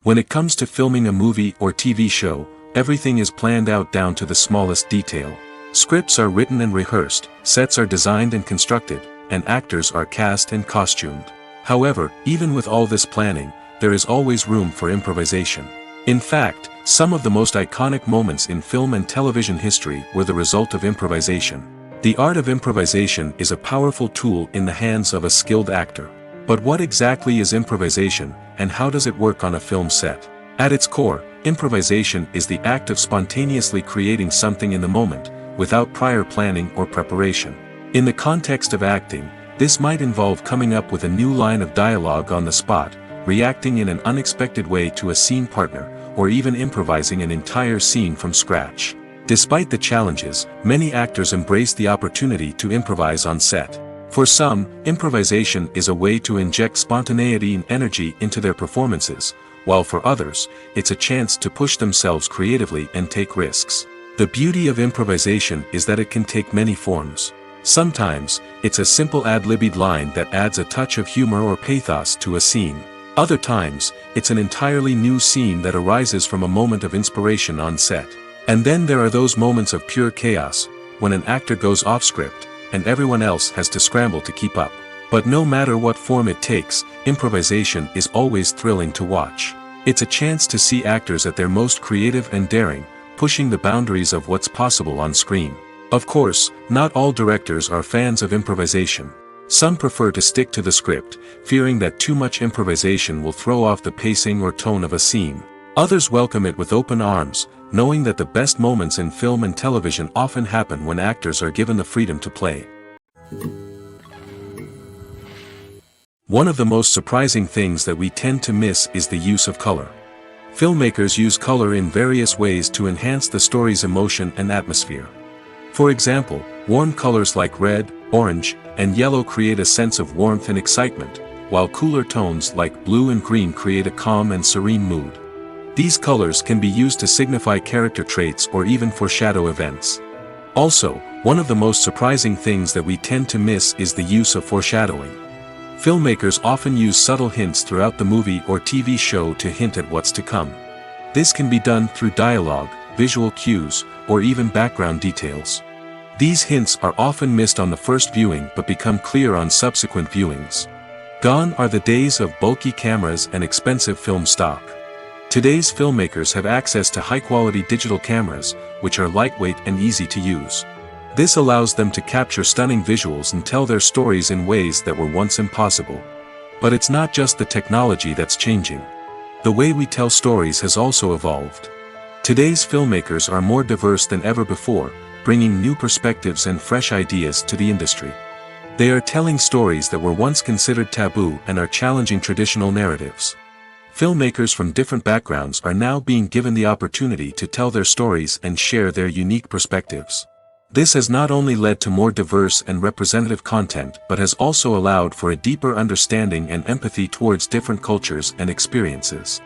When it comes to filming a movie or TV show, everything is planned out down to the smallest detail. Scripts are written and rehearsed, sets are designed and constructed, and actors are cast and costumed. However, even with all this planning, there is always room for improvisation. In fact, some of the most iconic moments in film and television history were the result of improvisation. The art of improvisation is a powerful tool in the hands of a skilled actor. But what exactly is improvisation, and how does it work on a film set? At its core, improvisation is the act of spontaneously creating something in the moment, without prior planning or preparation. In the context of acting, this might involve coming up with a new line of dialogue on the spot, reacting in an unexpected way to a scene partner, or even improvising an entire scene from scratch. Despite the challenges, many actors embrace the opportunity to improvise on set. For some, improvisation is a way to inject spontaneity and energy into their performances, while for others, it's a chance to push themselves creatively and take risks. The beauty of improvisation is that it can take many forms. Sometimes, it's a simple ad-libbed line that adds a touch of humor or pathos to a scene. Other times, it's an entirely new scene that arises from a moment of inspiration on set. And then there are those moments of pure chaos, when an actor goes off script, and everyone else has to scramble to keep up. But no matter what form it takes, improvisation is always thrilling to watch. It's a chance to see actors at their most creative and daring, pushing the boundaries of what's possible on screen. Of course, not all directors are fans of improvisation. Some prefer to stick to the script, fearing that too much improvisation will throw off the pacing or tone of a scene. Others welcome it with open arms, knowing that the best moments in film and television often happen when actors are given the freedom to play. One of the most surprising things that we tend to miss is the use of color. Filmmakers use color in various ways to enhance the story's emotion and atmosphere. For example, warm colors like red, orange, and yellow create a sense of warmth and excitement, while cooler tones like blue and green create a calm and serene mood. These colors can be used to signify character traits or even foreshadow events. Also, one of the most surprising things that we tend to miss is the use of foreshadowing. Filmmakers often use subtle hints throughout the movie or TV show to hint at what's to come. This can be done through dialogue, visual cues, or even background details. These hints are often missed on the first viewing but become clear on subsequent viewings. Gone are the days of bulky cameras and expensive film stock. Today's filmmakers have access to high-quality digital cameras, which are lightweight and easy to use. This allows them to capture stunning visuals and tell their stories in ways that were once impossible. But it's not just the technology that's changing. The way we tell stories has also evolved. Today's filmmakers are more diverse than ever before, bringing new perspectives and fresh ideas to the industry. They are telling stories that were once considered taboo and are challenging traditional narratives. Filmmakers from different backgrounds are now being given the opportunity to tell their stories and share their unique perspectives. This has not only led to more diverse and representative content but has also allowed for a deeper understanding and empathy towards different cultures and experiences.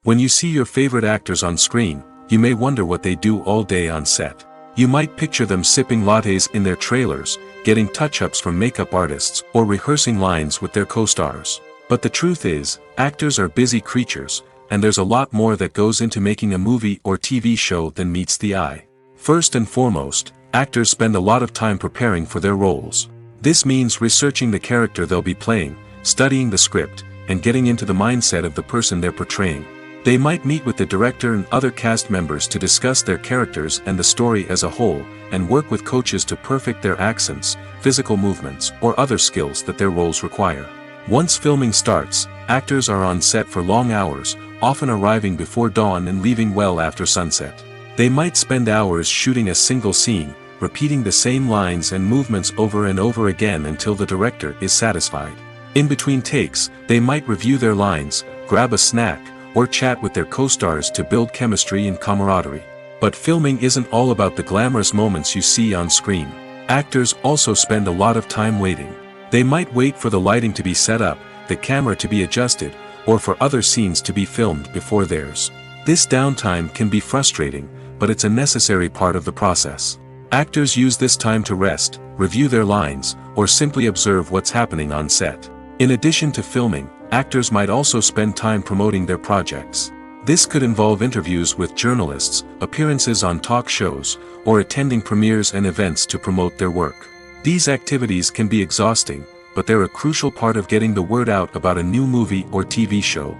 When you see your favorite actors on screen, you may wonder what they do all day on set. You might picture them sipping lattes in their trailers, getting touch-ups from makeup artists, or rehearsing lines with their co-stars. But the truth is, actors are busy creatures, and there's a lot more that goes into making a movie or TV show than meets the eye. First and foremost, actors spend a lot of time preparing for their roles. This means researching the character they'll be playing, studying the script, and getting into the mindset of the person they're portraying. They might meet with the director and other cast members to discuss their characters and the story as a whole, and work with coaches to perfect their accents, physical movements, or other skills that their roles require. Once filming starts, actors are on set for long hours, often arriving before dawn and leaving well after sunset. They might spend hours shooting a single scene, repeating the same lines and movements over and over again until the director is satisfied. In between takes, they might review their lines, grab a snack, or chat with their co-stars to build chemistry and camaraderie. But filming isn't all about the glamorous moments you see on screen. Actors also spend a lot of time waiting. They might wait for the lighting to be set up, the camera to be adjusted, or for other scenes to be filmed before theirs. This downtime can be frustrating, but it's a necessary part of the process. Actors use this time to rest, review their lines, or simply observe what's happening on set. In addition to filming, actors might also spend time promoting their projects. This could involve interviews with journalists, appearances on talk shows, or attending premieres and events to promote their work. These activities can be exhausting, but they're a crucial part of getting the word out about a new movie or TV show.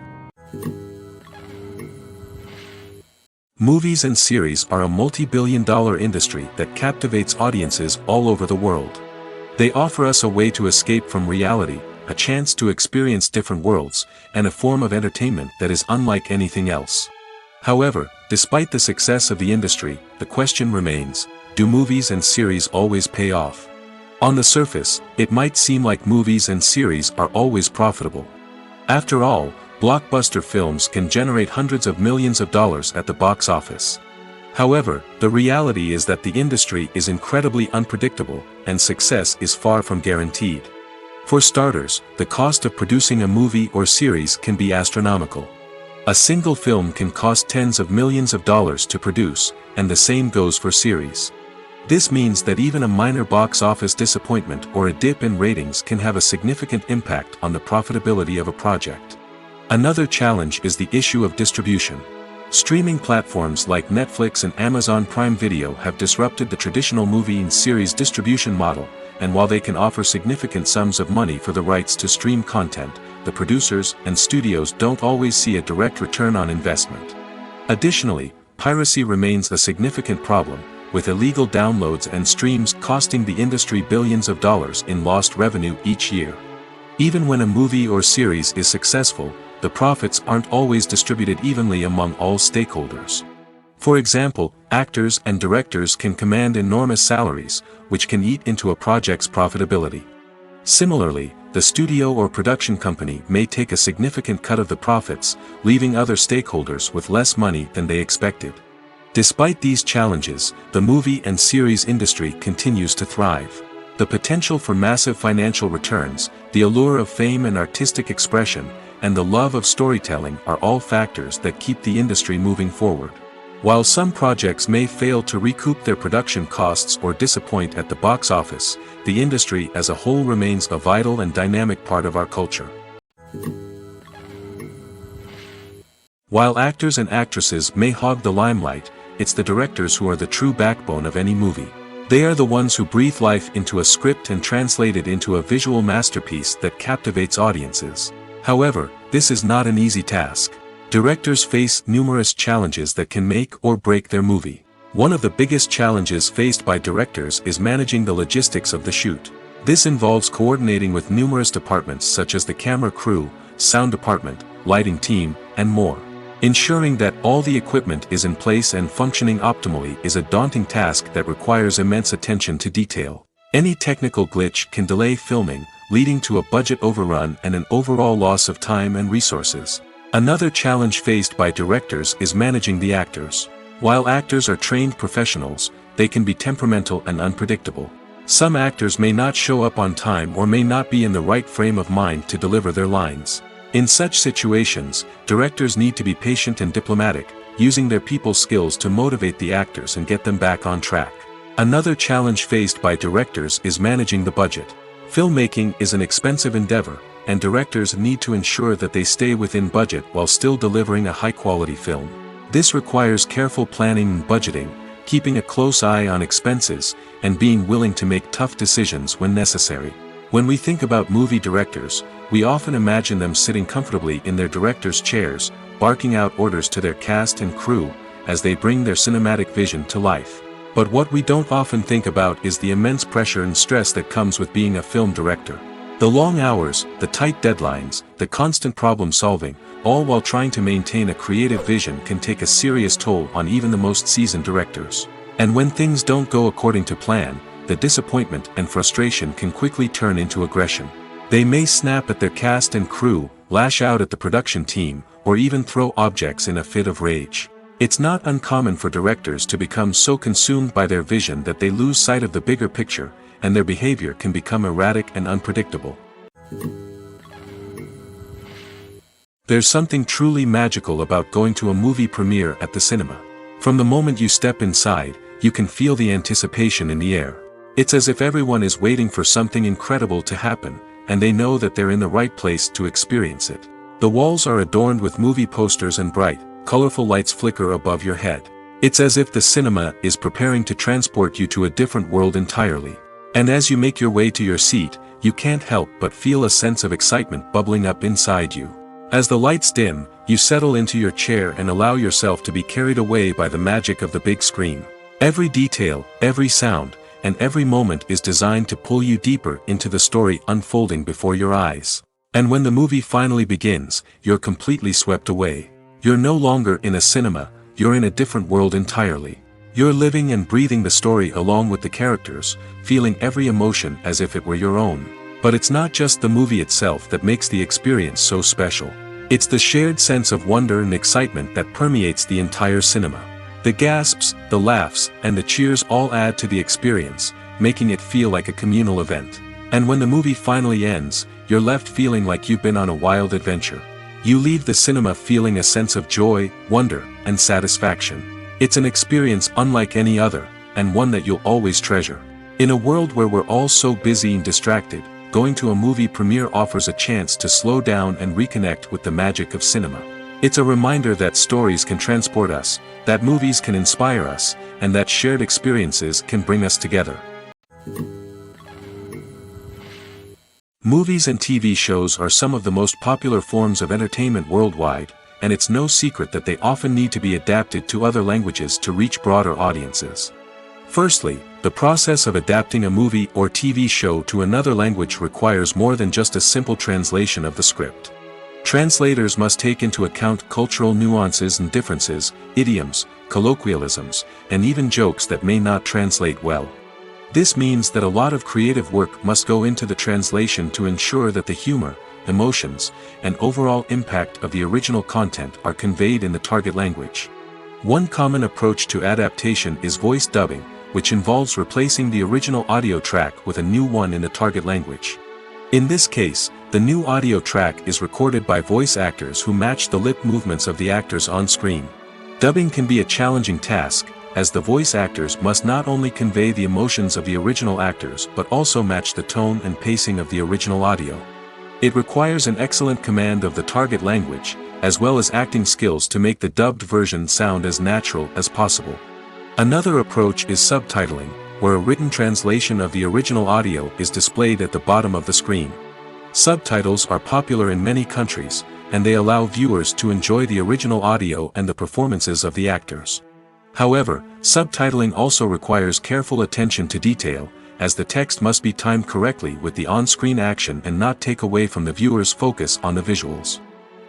Movies and series are a multi-billion-dollar industry that captivates audiences all over the world. They offer us a way to escape from reality, a chance to experience different worlds, and a form of entertainment that is unlike anything else. However, despite the success of the industry, the question remains, do movies and series always pay off? On the surface, it might seem like movies and series are always profitable. After all, blockbuster films can generate hundreds of millions of dollars at the box office. However, the reality is that the industry is incredibly unpredictable, and success is far from guaranteed. For starters, the cost of producing a movie or series can be astronomical. A single film can cost tens of millions of dollars to produce, and the same goes for series. This means that even a minor box office disappointment or a dip in ratings can have a significant impact on the profitability of a project. Another challenge is the issue of distribution. Streaming platforms like Netflix and Amazon Prime Video have disrupted the traditional movie and series distribution model, and while they can offer significant sums of money for the rights to stream content, the producers and studios don't always see a direct return on investment. Additionally, piracy remains a significant problem, with illegal downloads and streams costing the industry billions of dollars in lost revenue each year. Even when a movie or series is successful, the profits aren't always distributed evenly among all stakeholders. For example, actors and directors can command enormous salaries, which can eat into a project's profitability. Similarly, the studio or production company may take a significant cut of the profits, leaving other stakeholders with less money than they expected. Despite these challenges, the movie and series industry continues to thrive. The potential for massive financial returns, the allure of fame and artistic expression, and the love of storytelling are all factors that keep the industry moving forward. While some projects may fail to recoup their production costs or disappoint at the box office, the industry as a whole remains a vital and dynamic part of our culture. While actors and actresses may hog the limelight, it's the directors who are the true backbone of any movie. They are the ones who breathe life into a script and translate it into a visual masterpiece that captivates audiences. However, this is not an easy task. Directors face numerous challenges that can make or break their movie. One of the biggest challenges faced by directors is managing the logistics of the shoot. This involves coordinating with numerous departments such as the camera crew, sound department, lighting team, and more. Ensuring that all the equipment is in place and functioning optimally is a daunting task that requires immense attention to detail. Any technical glitch can delay filming, leading to a budget overrun and an overall loss of time and resources. Another challenge faced by directors is managing the actors. While actors are trained professionals, they can be temperamental and unpredictable. Some actors may not show up on time or may not be in the right frame of mind to deliver their lines. In such situations, directors need to be patient and diplomatic, using their people skills to motivate the actors and get them back on track. Another challenge faced by directors is managing the budget. Filmmaking is an expensive endeavor, and directors need to ensure that they stay within budget while still delivering a high-quality film. This requires careful planning and budgeting, keeping a close eye on expenses, and being willing to make tough decisions when necessary. When we think about movie directors, we often imagine them sitting comfortably in their director's chairs, barking out orders to their cast and crew, as they bring their cinematic vision to life. But what we don't often think about is the immense pressure and stress that comes with being a film director. The long hours, the tight deadlines, the constant problem solving, all while trying to maintain a creative vision can take a serious toll on even the most seasoned directors. And when things don't go according to plan, the disappointment and frustration can quickly turn into aggression. They may snap at their cast and crew, lash out at the production team, or even throw objects in a fit of rage. It's not uncommon for directors to become so consumed by their vision that they lose sight of the bigger picture, and their behavior can become erratic and unpredictable. There's something truly magical about going to a movie premiere at the cinema. From the moment you step inside, you can feel the anticipation in the air. It's as if everyone is waiting for something incredible to happen, and they know that they're in the right place to experience it. The walls are adorned with movie posters and bright, colorful lights flicker above your head. It's as if the cinema is preparing to transport you to a different world entirely. And as you make your way to your seat, you can't help but feel a sense of excitement bubbling up inside you. As the lights dim, you settle into your chair and allow yourself to be carried away by the magic of the big screen. Every detail, every sound, and every moment is designed to pull you deeper into the story unfolding before your eyes. And when the movie finally begins, you're completely swept away. You're no longer in a cinema, you're in a different world entirely. You're living and breathing the story along with the characters, feeling every emotion as if it were your own. But it's not just the movie itself that makes the experience so special. It's the shared sense of wonder and excitement that permeates the entire cinema. The gasps, the laughs, and the cheers all add to the experience, making it feel like a communal event. And when the movie finally ends, you're left feeling like you've been on a wild adventure. You leave the cinema feeling a sense of joy, wonder, and satisfaction. It's an experience unlike any other, and one that you'll always treasure. In a world where we're all so busy and distracted, going to a movie premiere offers a chance to slow down and reconnect with the magic of cinema. It's a reminder that stories can transport us, that movies can inspire us, and that shared experiences can bring us together. Movies and TV shows are some of the most popular forms of entertainment worldwide, and it's no secret that they often need to be adapted to other languages to reach broader audiences. Firstly, the process of adapting a movie or TV show to another language requires more than just a simple translation of the script. Translators must take into account cultural nuances and differences, idioms, colloquialisms, and even jokes that may not translate well. This means that a lot of creative work must go into the translation to ensure that the humor, emotions, and overall impact of the original content are conveyed in the target language. One common approach to adaptation is voice dubbing, which involves replacing the original audio track with a new one in the target language. In this case, the new audio track is recorded by voice actors who match the lip movements of the actors on screen. Dubbing can be a challenging task, as the voice actors must not only convey the emotions of the original actors but also match the tone and pacing of the original audio. It requires an excellent command of the target language, as well as acting skills to make the dubbed version sound as natural as possible. Another approach is subtitling, where a written translation of the original audio is displayed at the bottom of the screen. Subtitles are popular in many countries, and they allow viewers to enjoy the original audio and the performances of the actors. However, subtitling also requires careful attention to detail, as the text must be timed correctly with the on-screen action and not take away from the viewer's focus on the visuals.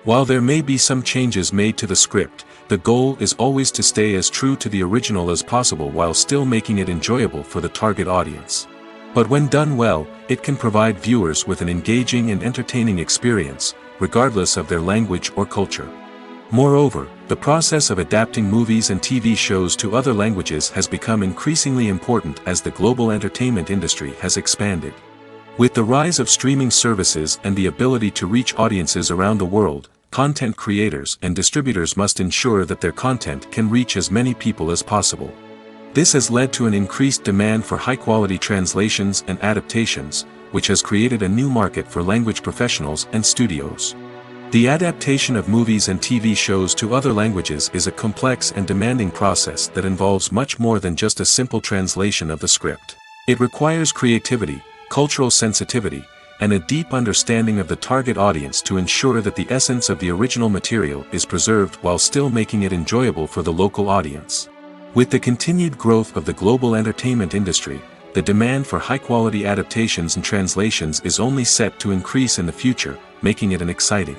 While there may be some changes made to the script, the goal is always to stay as true to the original as possible while still making it enjoyable for the target audience. But when done well, it can provide viewers with an engaging and entertaining experience, regardless of their language or culture. Moreover, the process of adapting movies and TV shows to other languages has become increasingly important as the global entertainment industry has expanded. With the rise of streaming services and the ability to reach audiences around the world, content creators and distributors must ensure that their content can reach as many people as possible. This has led to an increased demand for high-quality translations and adaptations, which has created a new market for language professionals and studios. The adaptation of movies and TV shows to other languages is a complex and demanding process that involves much more than just a simple translation of the script. It requires creativity, cultural sensitivity, and a deep understanding of the target audience to ensure that the essence of the original material is preserved while still making it enjoyable for the local audience. With the continued growth of the global entertainment industry, the demand for high-quality adaptations and translations is only set to increase in the future, making it an exciting.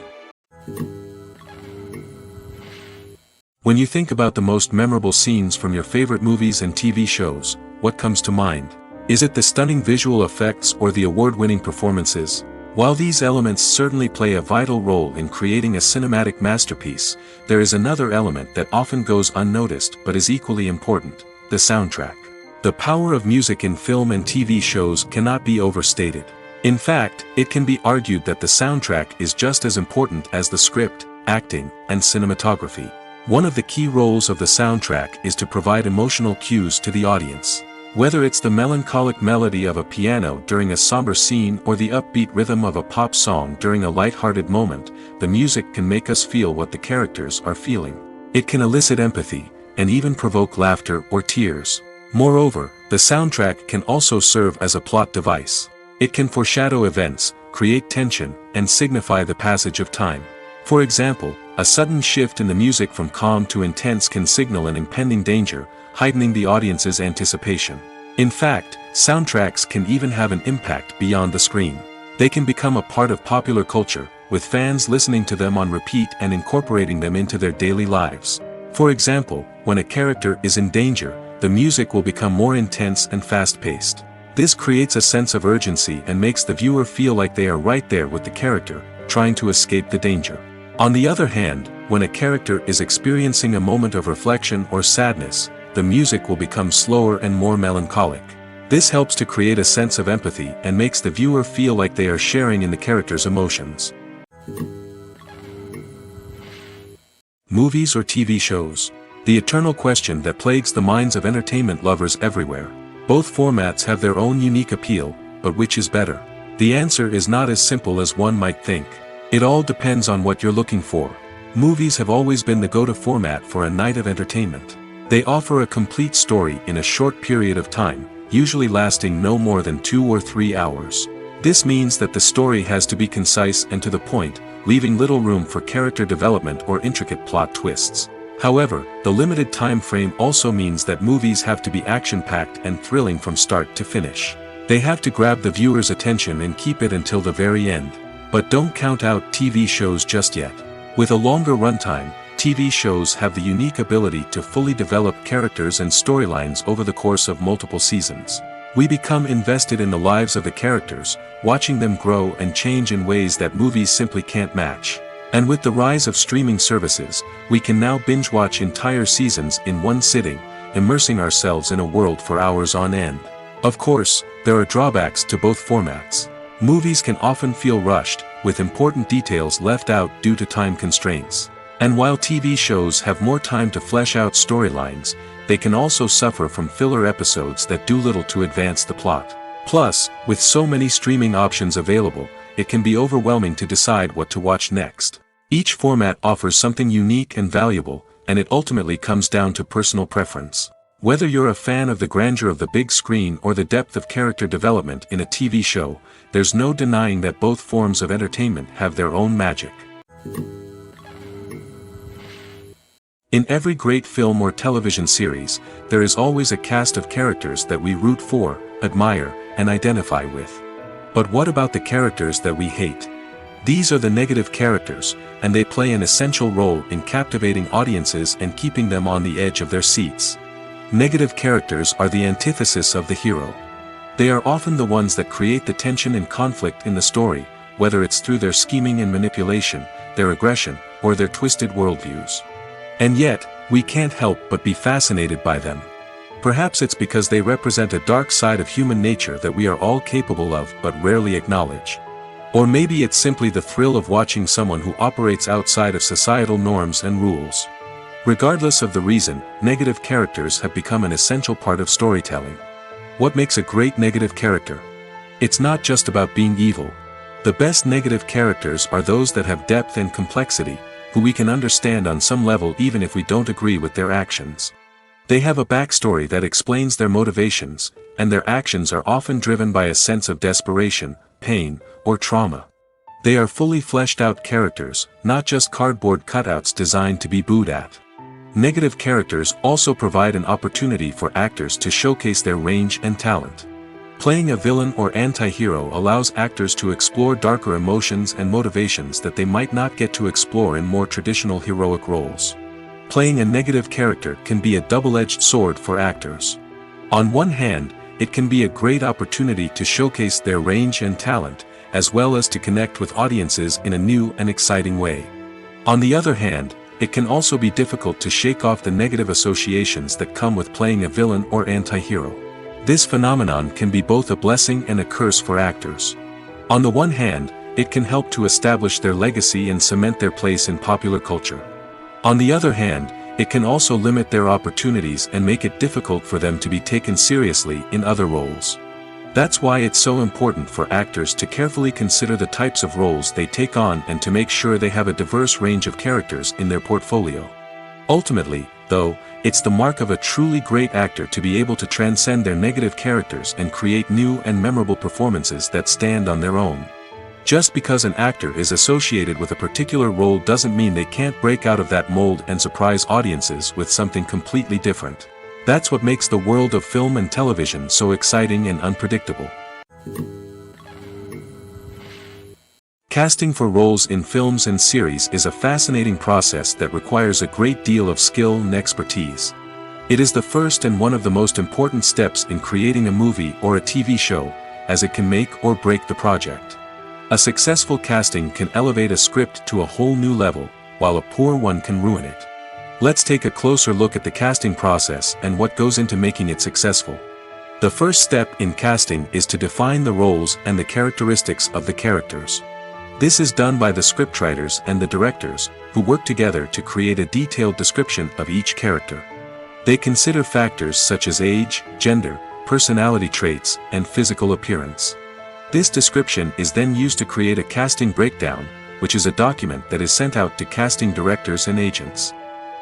When you think about the most memorable scenes from your favorite movies and TV shows, what comes to mind? Is it the stunning visual effects or the award-winning performances? While these elements certainly play a vital role in creating a cinematic masterpiece, there is another element that often goes unnoticed but is equally important: the soundtrack. The power of music in film and TV shows cannot be overstated. In fact, it can be argued that the soundtrack is just as important as the script, acting, and cinematography. One of the key roles of the soundtrack is to provide emotional cues to the audience. Whether it's the melancholic melody of a piano during a somber scene or the upbeat rhythm of a pop song during a light-hearted moment, the music can make us feel what the characters are feeling. It can elicit empathy, and even provoke laughter or tears. Moreover, the soundtrack can also serve as a plot device. It can foreshadow events, create tension, and signify the passage of time. For example, a sudden shift in the music from calm to intense can signal an impending danger, heightening the audience's anticipation. In fact, soundtracks can even have an impact beyond the screen. They can become a part of popular culture, with fans listening to them on repeat and incorporating them into their daily lives. For example, when a character is in danger, the music will become more intense and fast-paced. This creates a sense of urgency and makes the viewer feel like they are right there with the character, trying to escape the danger. On the other hand, when a character is experiencing a moment of reflection or sadness, the music will become slower and more melancholic. This helps to create a sense of empathy and makes the viewer feel like they are sharing in the character's emotions. Movies or TV shows? The eternal question that plagues the minds of entertainment lovers everywhere. Both formats have their own unique appeal, but which is better? The answer is not as simple as one might think. It all depends on what you're looking for. Movies have always been the go-to format for a night of entertainment. They offer a complete story in a short period of time, usually lasting no more than 2 or 3 hours. This means that the story has to be concise and to the point, leaving little room for character development or intricate plot twists. However, the limited time frame also means that movies have to be action-packed and thrilling from start to finish. They have to grab the viewer's attention and keep it until the very end. But don't count out TV shows just yet. With a longer runtime, TV shows have the unique ability to fully develop characters and storylines over the course of multiple seasons. We become invested in the lives of the characters, watching them grow and change in ways that movies simply can't match. And with the rise of streaming services, we can now binge-watch entire seasons in one sitting, immersing ourselves in a world for hours on end. Of course, there are drawbacks to both formats. Movies can often feel rushed, with important details left out due to time constraints. And while TV shows have more time to flesh out storylines, they can also suffer from filler episodes that do little to advance the plot. Plus, with so many streaming options available, it can be overwhelming to decide what to watch next. Each format offers something unique and valuable, and it ultimately comes down to personal preference. Whether you're a fan of the grandeur of the big screen or the depth of character development in a TV show, there's no denying that both forms of entertainment have their own magic. In every great film or television series, there is always a cast of characters that we root for, admire, and identify with. But what about the characters that we hate? These are the negative characters, and they play an essential role in captivating audiences and keeping them on the edge of their seats. Negative characters are the antithesis of the hero. They are often the ones that create the tension and conflict in the story, whether it's through their scheming and manipulation, their aggression, or their twisted worldviews. And yet, we can't help but be fascinated by them. Perhaps it's because they represent a dark side of human nature that we are all capable of but rarely acknowledge. Or maybe it's simply the thrill of watching someone who operates outside of societal norms and rules. Regardless of the reason, negative characters have become an essential part of storytelling. What makes a great negative character? It's not just about being evil. The best negative characters are those that have depth and complexity, who we can understand on some level even if we don't agree with their actions. They have a backstory that explains their motivations, and their actions are often driven by a sense of desperation, pain, or trauma. They are fully fleshed out characters, not just cardboard cutouts designed to be booed at. Negative characters also provide an opportunity for actors to showcase their range and talent. Playing a villain or anti-hero allows actors to explore darker emotions and motivations that they might not get to explore in more traditional heroic roles. Playing a negative character can be a double-edged sword for actors. On one hand, it can be a great opportunity to showcase their range and talent, as well as to connect with audiences in a new and exciting way. On the other hand, it can also be difficult to shake off the negative associations that come with playing a villain or anti-hero. This phenomenon can be both a blessing and a curse for actors. On the one hand, it can help to establish their legacy and cement their place in popular culture. On the other hand, it can also limit their opportunities and make it difficult for them to be taken seriously in other roles. That's why it's so important for actors to carefully consider the types of roles they take on and to make sure they have a diverse range of characters in their portfolio. Ultimately, though, it's the mark of a truly great actor to be able to transcend their negative characters and create new and memorable performances that stand on their own. Just because an actor is associated with a particular role doesn't mean they can't break out of that mold and surprise audiences with something completely different. That's what makes the world of film and television so exciting and unpredictable. Casting for roles in films and series is a fascinating process that requires a great deal of skill and expertise. It is the first and one of the most important steps in creating a movie or a TV show, as it can make or break the project. A successful casting can elevate a script to a whole new level, while a poor one can ruin it. Let's take a closer look at the casting process and what goes into making it successful. The first step in casting is to define the roles and the characteristics of the characters. This is done by the scriptwriters and the directors, who work together to create a detailed description of each character. They consider factors such as age, gender, personality traits, and physical appearance. This description is then used to create a casting breakdown, which is a document that is sent out to casting directors and agents.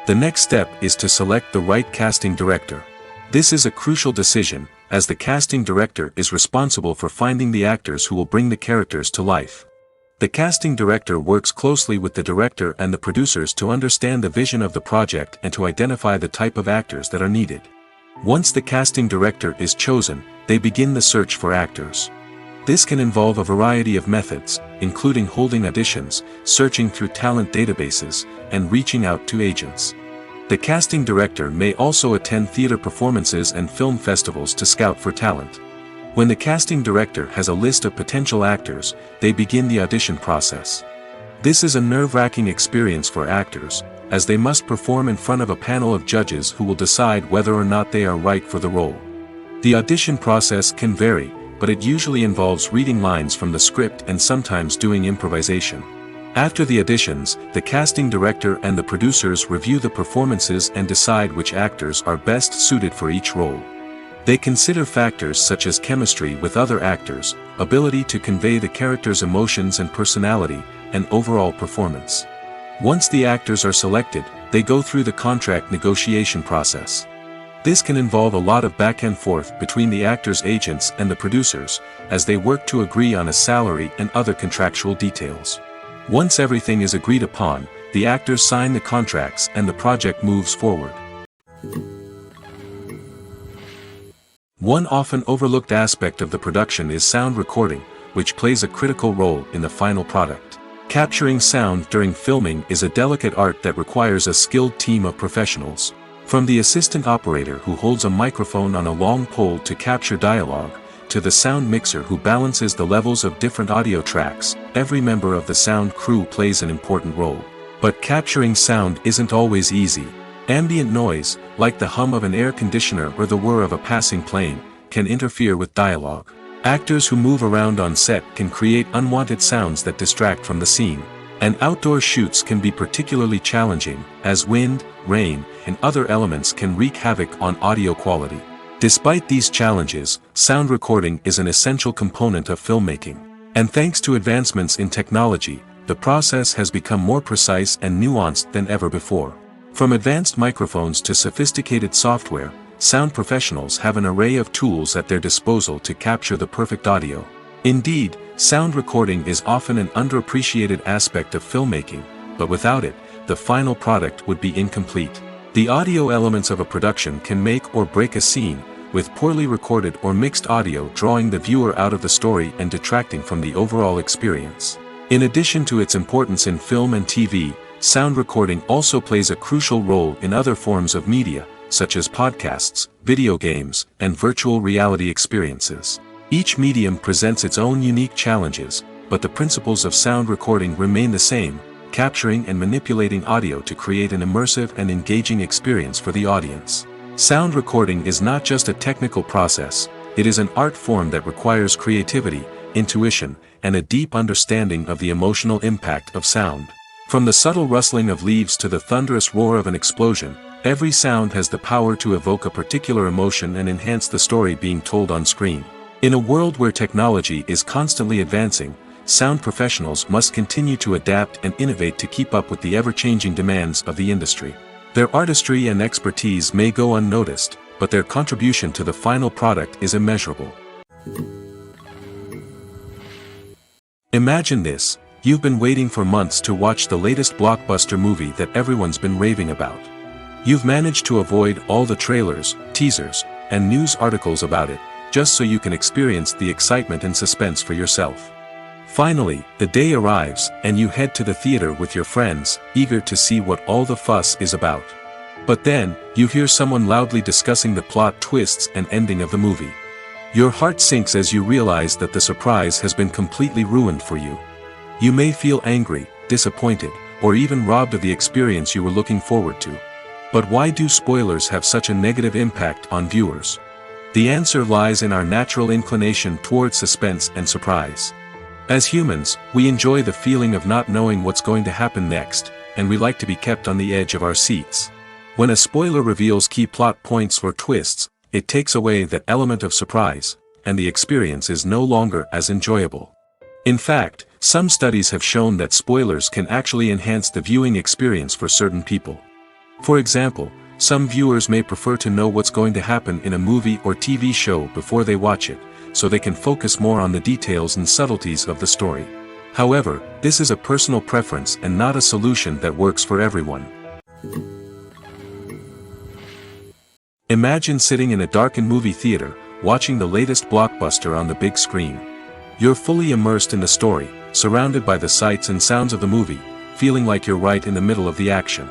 The next step is to select the right casting director. This is a crucial decision, as the casting director is responsible for finding the actors who will bring the characters to life. The casting director works closely with the director and the producers to understand the vision of the project and to identify the type of actors that are needed. Once the casting director is chosen, they begin the search for actors. This can involve a variety of methods, including holding auditions, searching through talent databases, and reaching out to agents. The casting director may also attend theater performances and film festivals to scout for talent. When the casting director has a list of potential actors, they begin the audition process. This is a nerve-wracking experience for actors, as they must perform in front of a panel of judges who will decide whether or not they are right for the role. The audition process can vary, but it usually involves reading lines from the script and sometimes doing improvisation. After the auditions, the casting director and the producers review the performances and decide which actors are best suited for each role. They consider factors such as chemistry with other actors, ability to convey the character's emotions and personality, and overall performance. Once the actors are selected, they go through the contract negotiation process. This can involve a lot of back and forth between the actors' agents and the producers, as they work to agree on a salary and other contractual details. Once everything is agreed upon, the actors sign the contracts and the project moves forward. One often overlooked aspect of the production is sound recording, which plays a critical role in the final product. Capturing sound during filming is a delicate art that requires a skilled team of professionals. From the assistant operator who holds a microphone on a long pole to capture dialogue, to the sound mixer who balances the levels of different audio tracks, every member of the sound crew plays an important role. But capturing sound isn't always easy. Ambient noise, like the hum of an air conditioner or the whir of a passing plane, can interfere with dialogue. Actors who move around on set can create unwanted sounds that distract from the scene. And outdoor shoots can be particularly challenging, as wind, rain, and other elements can wreak havoc on audio quality. Despite these challenges, sound recording is an essential component of filmmaking. And thanks to advancements in technology, the process has become more precise and nuanced than ever before. From advanced microphones to sophisticated software, sound professionals have an array of tools at their disposal to capture the perfect audio. Indeed, sound recording is often an underappreciated aspect of filmmaking, but without it, the final product would be incomplete. The audio elements of a production can make or break a scene, with poorly recorded or mixed audio drawing the viewer out of the story and detracting from the overall experience. In addition to its importance in film and TV, sound recording also plays a crucial role in other forms of media, such as podcasts, video games, and virtual reality experiences. Each medium presents its own unique challenges, but the principles of sound recording remain the same, capturing and manipulating audio to create an immersive and engaging experience for the audience. Sound recording is not just a technical process, it is an art form that requires creativity, intuition, and a deep understanding of the emotional impact of sound. From the subtle rustling of leaves to the thunderous roar of an explosion, every sound has the power to evoke a particular emotion and enhance the story being told on screen. In a world where technology is constantly advancing, sound professionals must continue to adapt and innovate to keep up with the ever-changing demands of the industry. Their artistry and expertise may go unnoticed, but their contribution to the final product is immeasurable. Imagine this: you've been waiting for months to watch the latest blockbuster movie that everyone's been raving about. You've managed to avoid all the trailers, teasers, and news articles about it, just so you can experience the excitement and suspense for yourself. Finally, the day arrives, and you head to the theater with your friends, eager to see what all the fuss is about. But then, you hear someone loudly discussing the plot twists and ending of the movie. Your heart sinks as you realize that the surprise has been completely ruined for you. You may feel angry, disappointed, or even robbed of the experience you were looking forward to. But why do spoilers have such a negative impact on viewers? The answer lies in our natural inclination towards suspense and surprise. As humans, we enjoy the feeling of not knowing what's going to happen next, and we like to be kept on the edge of our seats. When a spoiler reveals key plot points or twists, it takes away that element of surprise, and the experience is no longer as enjoyable. In fact, some studies have shown that spoilers can actually enhance the viewing experience for certain people. For example, some viewers may prefer to know what's going to happen in a movie or TV show before they watch it, so they can focus more on the details and subtleties of the story. However, this is a personal preference and not a solution that works for everyone. Imagine sitting in a darkened movie theater, watching the latest blockbuster on the big screen. You're fully immersed in the story, surrounded by the sights and sounds of the movie, feeling like you're right in the middle of the action.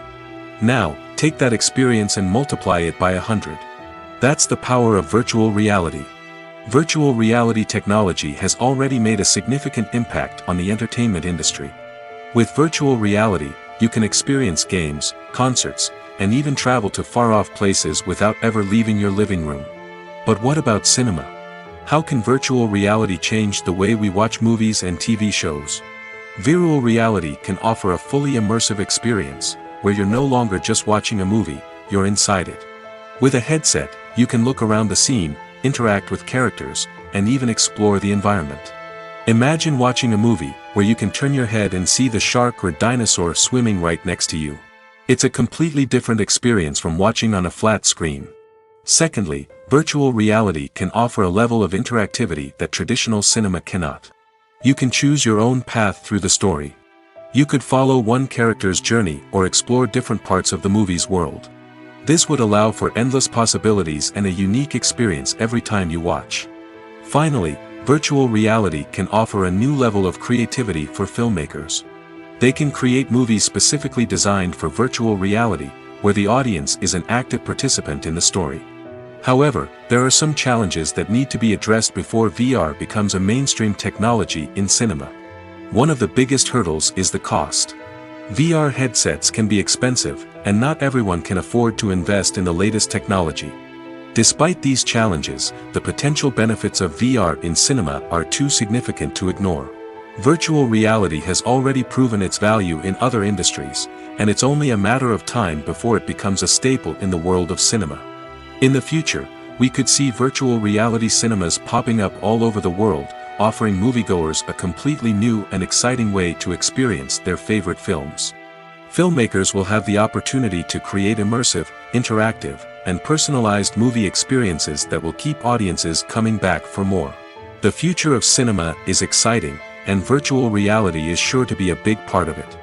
Now, take that experience and multiply it by 100. That's the power of virtual reality. Virtual reality technology has already made a significant impact on the entertainment industry. With virtual reality, you can experience games, concerts, and even travel to far-off places without ever leaving your living room. But what about cinema? How can virtual reality change the way we watch movies and TV shows? Virtual reality can offer a fully immersive experience, where you're no longer just watching a movie, you're inside it. With a headset, you can look around the scene, interact with characters, and even explore the environment. Imagine watching a movie where you can turn your head and see the shark or dinosaur swimming right next to you. It's a completely different experience from watching on a flat screen. Secondly, virtual reality can offer a level of interactivity that traditional cinema cannot. You can choose your own path through the story. You could follow one character's journey or explore different parts of the movie's world. This would allow for endless possibilities and a unique experience every time you watch. Finally, virtual reality can offer a new level of creativity for filmmakers. They can create movies specifically designed for virtual reality, where the audience is an active participant in the story. However, there are some challenges that need to be addressed before VR becomes a mainstream technology in cinema. One of the biggest hurdles is the cost. VR headsets can be expensive, and not everyone can afford to invest in the latest technology. Despite these challenges, the potential benefits of VR in cinema are too significant to ignore. Virtual reality has already proven its value in other industries, and it's only a matter of time before it becomes a staple in the world of cinema. In the future, we could see virtual reality cinemas popping up all over the world, offering moviegoers a completely new and exciting way to experience their favorite films. Filmmakers will have the opportunity to create immersive, interactive, and personalized movie experiences that will keep audiences coming back for more. The future of cinema is exciting, and virtual reality is sure to be a big part of it.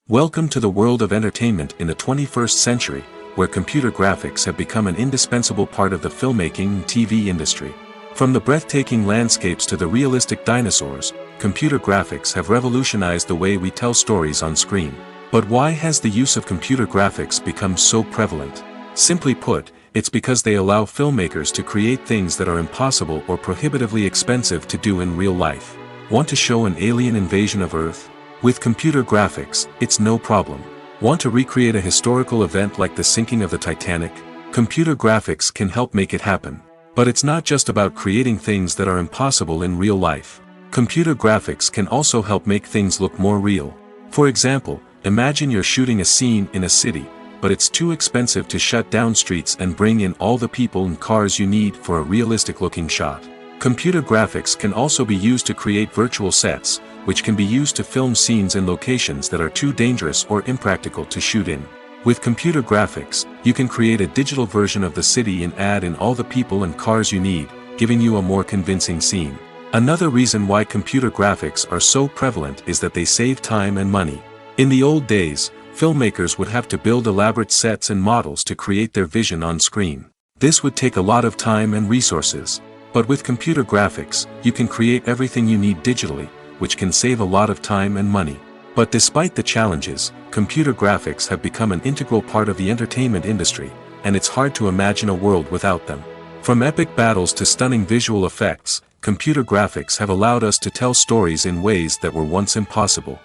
Welcome to the world of entertainment in the 21st century, where computer graphics have become an indispensable part of the filmmaking and TV industry. From the breathtaking landscapes to the realistic dinosaurs, computer graphics have revolutionized the way we tell stories on screen. But why has the use of computer graphics become so prevalent? Simply put, it's because they allow filmmakers to create things that are impossible or prohibitively expensive to do in real life. Want to show an alien invasion of Earth? With computer graphics, it's no problem. Want to recreate a historical event like the sinking of the Titanic? Computer graphics can help make it happen. But it's not just about creating things that are impossible in real life. Computer graphics can also help make things look more real. For example, imagine you're shooting a scene in a city, but it's too expensive to shut down streets and bring in all the people and cars you need for a realistic-looking shot. Computer graphics can also be used to create virtual sets, which can be used to film scenes in locations that are too dangerous or impractical to shoot in. With computer graphics, you can create a digital version of the city and add in all the people and cars you need, giving you a more convincing scene. Another reason why computer graphics are so prevalent is that they save time and money. In the old days, filmmakers would have to build elaborate sets and models to create their vision on screen. This would take a lot of time and resources. But with computer graphics, you can create everything you need digitally, which can save a lot of time and money. But despite the challenges, computer graphics have become an integral part of the entertainment industry, and it's hard to imagine a world without them. From epic battles to stunning visual effects, computer graphics have allowed us to tell stories in ways that were once impossible.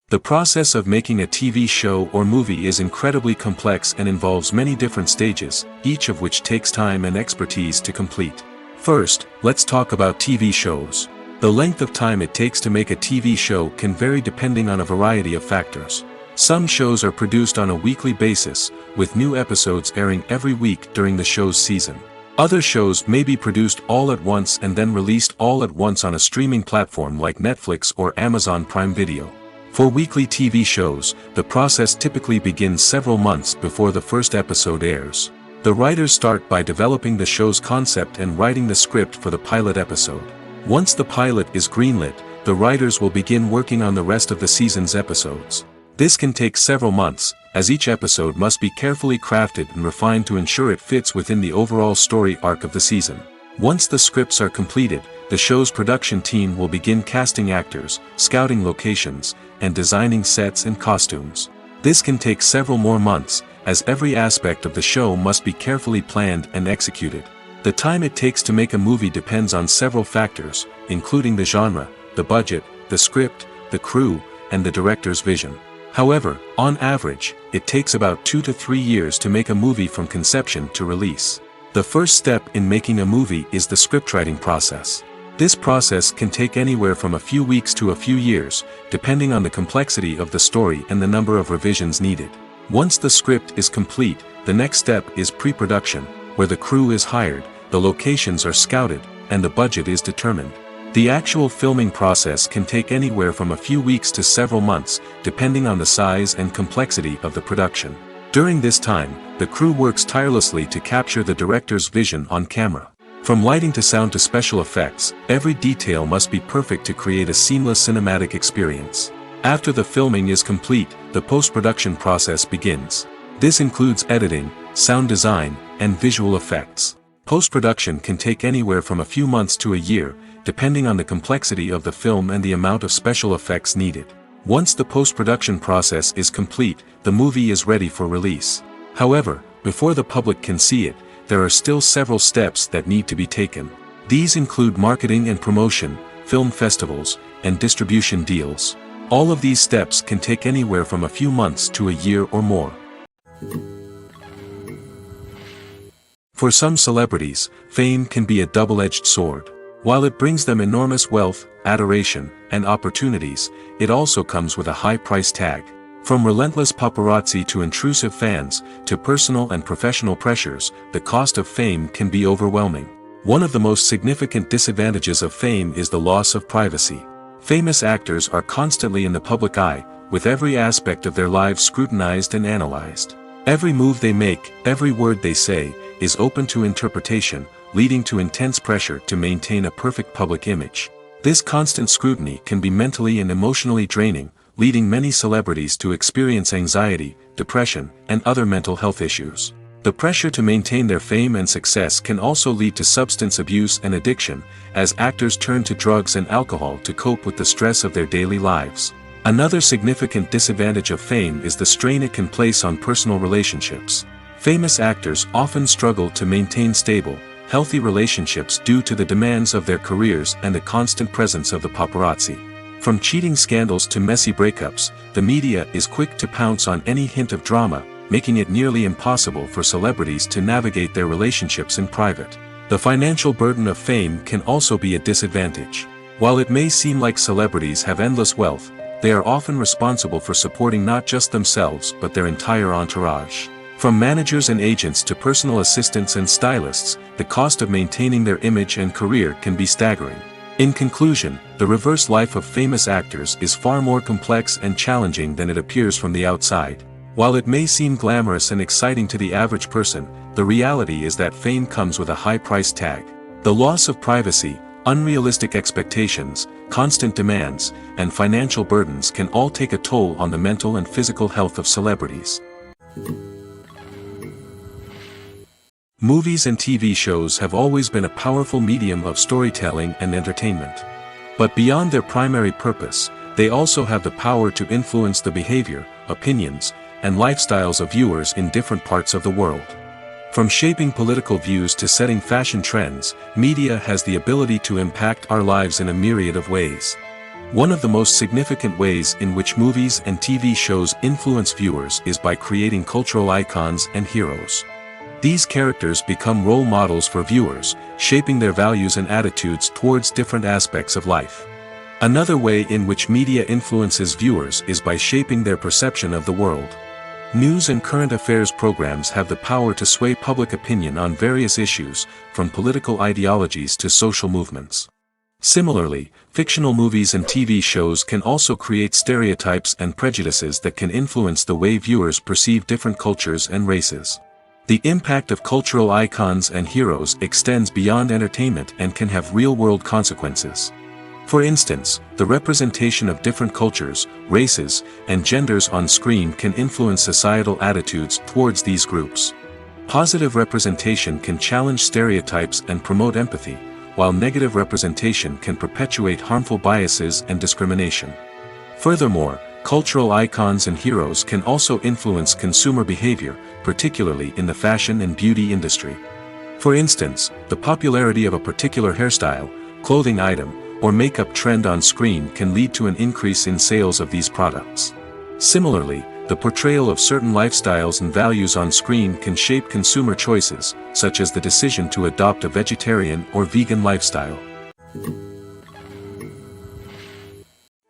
The process of making a TV show or movie is incredibly complex and involves many different stages, each of which takes time and expertise to complete. First, let's talk about TV shows. The length of time it takes to make a TV show can vary depending on a variety of factors. Some shows are produced on a weekly basis, with new episodes airing every week during the show's season. Other shows may be produced all at once and then released all at once on a streaming platform like Netflix or Amazon Prime Video. For weekly TV shows, the process typically begins several months before the first episode airs. The writers start by developing the show's concept and writing the script for the pilot episode. Once the pilot is greenlit, the writers will begin working on the rest of the season's episodes. This can take several months, as each episode must be carefully crafted and refined to ensure it fits within the overall story arc of the season. Once the scripts are completed, the show's production team will begin casting actors, scouting locations, and designing sets and costumes. This can take several more months, as every aspect of the show must be carefully planned and executed. The time it takes to make a movie depends on several factors, including the genre, the budget, the script, the crew, and the director's vision. However, on average, it takes about 2 to 3 years to make a movie from conception to release. The first step in making a movie is the scriptwriting process. This process can take anywhere from a few weeks to a few years, depending on the complexity of the story and the number of revisions needed. Once the script is complete, the next step is pre-production, where the crew is hired, the locations are scouted, and the budget is determined. The actual filming process can take anywhere from a few weeks to several months, depending on the size and complexity of the production. During this time, the crew works tirelessly to capture the director's vision on camera. From lighting to sound to special effects, every detail must be perfect to create a seamless cinematic experience. After the filming is complete, the post-production process begins. This includes editing, sound design, and visual effects. Post-production can take anywhere from a few months to a year, depending on the complexity of the film and the amount of special effects needed. Once the post-production process is complete, the movie is ready for release. However, before the public can see it, there are still several steps that need to be taken. These include marketing and promotion, film festivals, and distribution deals. All of these steps can take anywhere from a few months to a year or more. For some celebrities, fame can be a double-edged sword. While it brings them enormous wealth, adoration, and opportunities, it also comes with a high price tag. From relentless paparazzi to intrusive fans, to personal and professional pressures, the cost of fame can be overwhelming. One of the most significant disadvantages of fame is the loss of privacy. Famous actors are constantly in the public eye, with every aspect of their lives scrutinized and analyzed. Every move they make, every word they say, is open to interpretation, leading to intense pressure to maintain a perfect public image. This constant scrutiny can be mentally and emotionally draining, leading many celebrities to experience anxiety, depression, and other mental health issues. The pressure to maintain their fame and success can also lead to substance abuse and addiction, as actors turn to drugs and alcohol to cope with the stress of their daily lives. Another significant disadvantage of fame is the strain it can place on personal relationships. Famous actors often struggle to maintain stable, healthy relationships due to the demands of their careers and the constant presence of the paparazzi. From cheating scandals to messy breakups, the media is quick to pounce on any hint of drama, making it nearly impossible for celebrities to navigate their relationships in private. The financial burden of fame can also be a disadvantage. While it may seem like celebrities have endless wealth, they are often responsible for supporting not just themselves but their entire entourage. From managers and agents to personal assistants and stylists, the cost of maintaining their image and career can be staggering. In conclusion, the reverse life of famous actors is far more complex and challenging than it appears from the outside. While it may seem glamorous and exciting to the average person, the reality is that fame comes with a high price tag. The loss of privacy, unrealistic expectations, constant demands, and financial burdens can all take a toll on the mental and physical health of celebrities. Movies and TV shows have always been a powerful medium of storytelling and entertainment. But beyond their primary purpose, they also have the power to influence the behavior, opinions, and lifestyles of viewers in different parts of the world. From shaping political views to setting fashion trends, media has the ability to impact our lives in a myriad of ways. One of the most significant ways in which movies and TV shows influence viewers is by creating cultural icons and heroes. These characters become role models for viewers, shaping their values and attitudes towards different aspects of life. Another way in which media influences viewers is by shaping their perception of the world. News and current affairs programs have the power to sway public opinion on various issues, from political ideologies to social movements. Similarly, fictional movies and TV shows can also create stereotypes and prejudices that can influence the way viewers perceive different cultures and races. The impact of cultural icons and heroes extends beyond entertainment and can have real-world consequences. For instance, the representation of different cultures, races, and genders on screen can influence societal attitudes towards these groups. Positive representation can challenge stereotypes and promote empathy, while negative representation can perpetuate harmful biases and discrimination. Furthermore, cultural icons and heroes can also influence consumer behavior, particularly in the fashion and beauty industry. For instance, the popularity of a particular hairstyle, clothing item, or makeup trend on screen can lead to an increase in sales of these products. Similarly, the portrayal of certain lifestyles and values on screen can shape consumer choices, such as the decision to adopt a vegetarian or vegan lifestyle.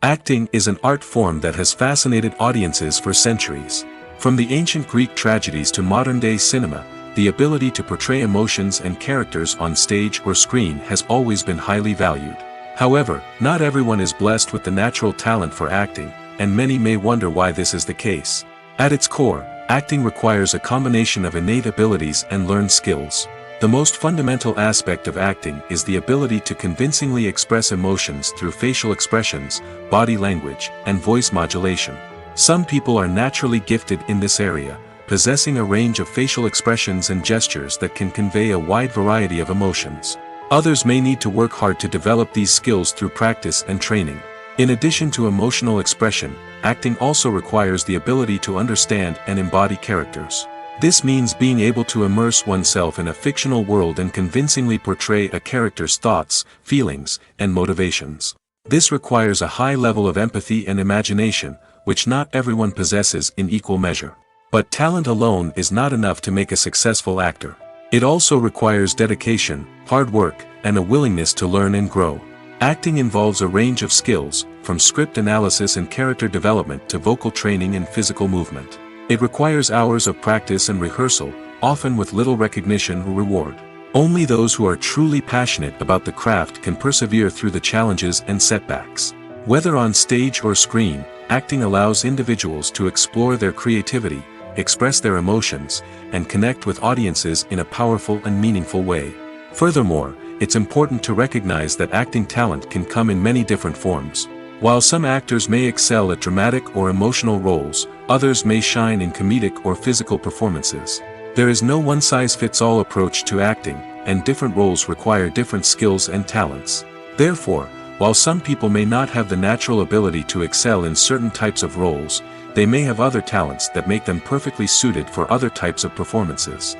Acting is an art form that has fascinated audiences for centuries. From the ancient Greek tragedies to modern-day cinema, the ability to portray emotions and characters on stage or screen has always been highly valued. However, not everyone is blessed with the natural talent for acting, and many may wonder why this is the case. At its core, acting requires a combination of innate abilities and learned skills. The most fundamental aspect of acting is the ability to convincingly express emotions through facial expressions, body language, and voice modulation. Some people are naturally gifted in this area, possessing a range of facial expressions and gestures that can convey a wide variety of emotions. Others may need to work hard to develop these skills through practice and training. In addition to emotional expression, acting also requires the ability to understand and embody characters. This means being able to immerse oneself in a fictional world and convincingly portray a character's thoughts, feelings, and motivations. This requires a high level of empathy and imagination, which not everyone possesses in equal measure. But talent alone is not enough to make a successful actor. It also requires dedication, hard work, and a willingness to learn and grow. Acting involves a range of skills, from script analysis and character development to vocal training and physical movement. It requires hours of practice and rehearsal, often with little recognition or reward. Only those who are truly passionate about the craft can persevere through the challenges and setbacks. Whether on stage or screen, acting allows individuals to explore their creativity, express their emotions, and connect with audiences in a powerful and meaningful way. Furthermore, it's important to recognize that acting talent can come in many different forms. While some actors may excel at dramatic or emotional roles, others may shine in comedic or physical performances. There is no one-size-fits-all approach to acting, and different roles require different skills and talents. Therefore, while some people may not have the natural ability to excel in certain types of roles, they may have other talents that make them perfectly suited for other types of performances.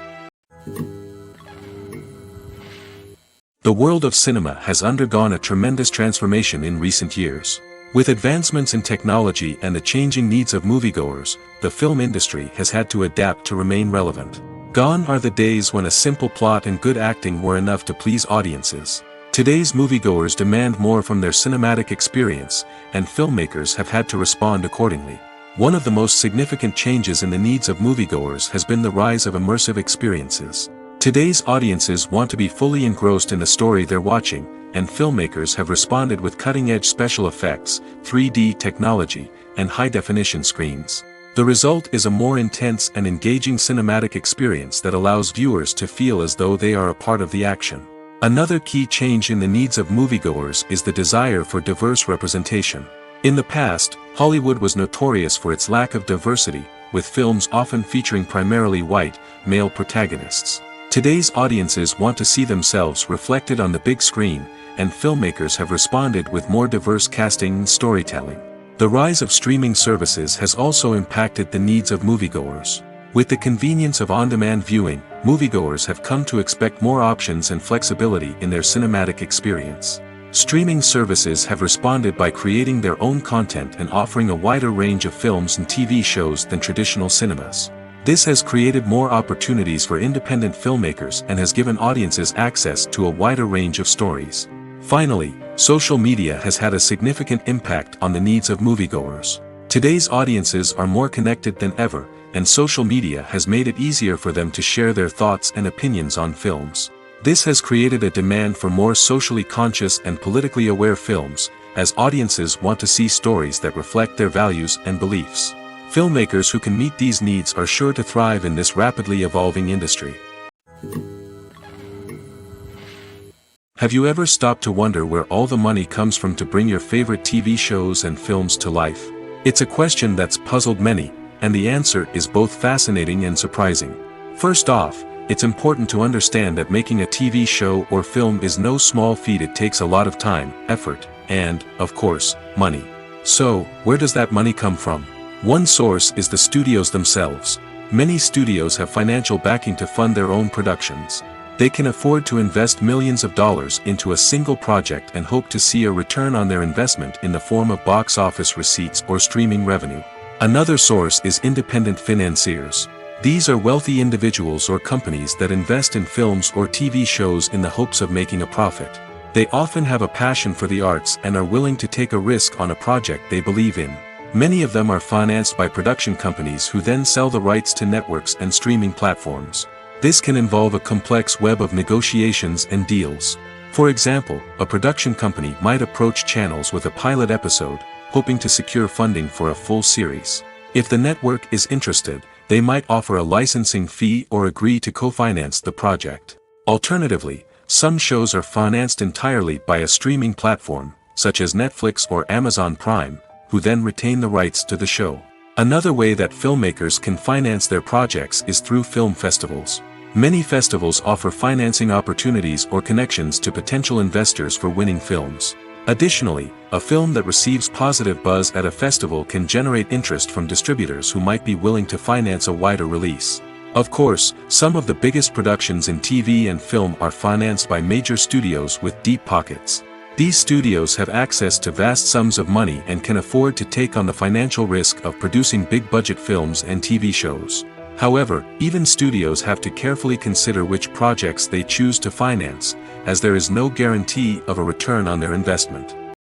The world of cinema has undergone a tremendous transformation in recent years. With advancements in technology and the changing needs of moviegoers, the film industry has had to adapt to remain relevant. Gone are the days when a simple plot and good acting were enough to please audiences. Today's moviegoers demand more from their cinematic experience, and filmmakers have had to respond accordingly. One of the most significant changes in the needs of moviegoers has been the rise of immersive experiences. Today's audiences want to be fully engrossed in the story they're watching, and filmmakers have responded with cutting-edge special effects, 3D technology, and high-definition screens. The result is a more intense and engaging cinematic experience that allows viewers to feel as though they are a part of the action. Another key change in the needs of moviegoers is the desire for diverse representation. In the past, Hollywood was notorious for its lack of diversity, with films often featuring primarily white, male protagonists. Today's audiences want to see themselves reflected on the big screen, and filmmakers have responded with more diverse casting and storytelling. The rise of streaming services has also impacted the needs of moviegoers. With the convenience of on-demand viewing, moviegoers have come to expect more options and flexibility in their cinematic experience. Streaming services have responded by creating their own content and offering a wider range of films and TV shows than traditional cinemas. This has created more opportunities for independent filmmakers and has given audiences access to a wider range of stories. Finally, social media has had a significant impact on the needs of moviegoers. Today's audiences are more connected than ever, and social media has made it easier for them to share their thoughts and opinions on films. This has created a demand for more socially conscious and politically aware films, as audiences want to see stories that reflect their values and beliefs. Filmmakers who can meet these needs are sure to thrive in this rapidly evolving industry. Have you ever stopped to wonder where all the money comes from to bring your favorite TV shows and films to life? It's a question that's puzzled many, and the answer is both fascinating and surprising. First off, it's important to understand that making a TV show or film is no small feat. It takes a lot of time, effort, and, of course, money. So, where does that money come from? One source is the studios themselves. Many studios have financial backing to fund their own productions. They can afford to invest millions of dollars into a single project and hope to see a return on their investment in the form of box office receipts or streaming revenue. Another source is independent financiers. These are wealthy individuals or companies that invest in films or TV shows in the hopes of making a profit. They often have a passion for the arts and are willing to take a risk on a project they believe in. Many of them are financed by production companies who then sell the rights to networks and streaming platforms. This can involve a complex web of negotiations and deals. For example, a production company might approach channels with a pilot episode, hoping to secure funding for a full series. If the network is interested, they might offer a licensing fee or agree to co-finance the project. Alternatively, some shows are financed entirely by a streaming platform, such as Netflix or Amazon Prime, who then retain the rights to the show. Another way that filmmakers can finance their projects is through film festivals. Many festivals offer financing opportunities or connections to potential investors for winning films. Additionally, a film that receives positive buzz at a festival can generate interest from distributors who might be willing to finance a wider release. Of course, some of the biggest productions in TV and film are financed by major studios with deep pockets. These studios have access to vast sums of money and can afford to take on the financial risk of producing big-budget films and TV shows. However, even studios have to carefully consider which projects they choose to finance, as there is no guarantee of a return on their investment.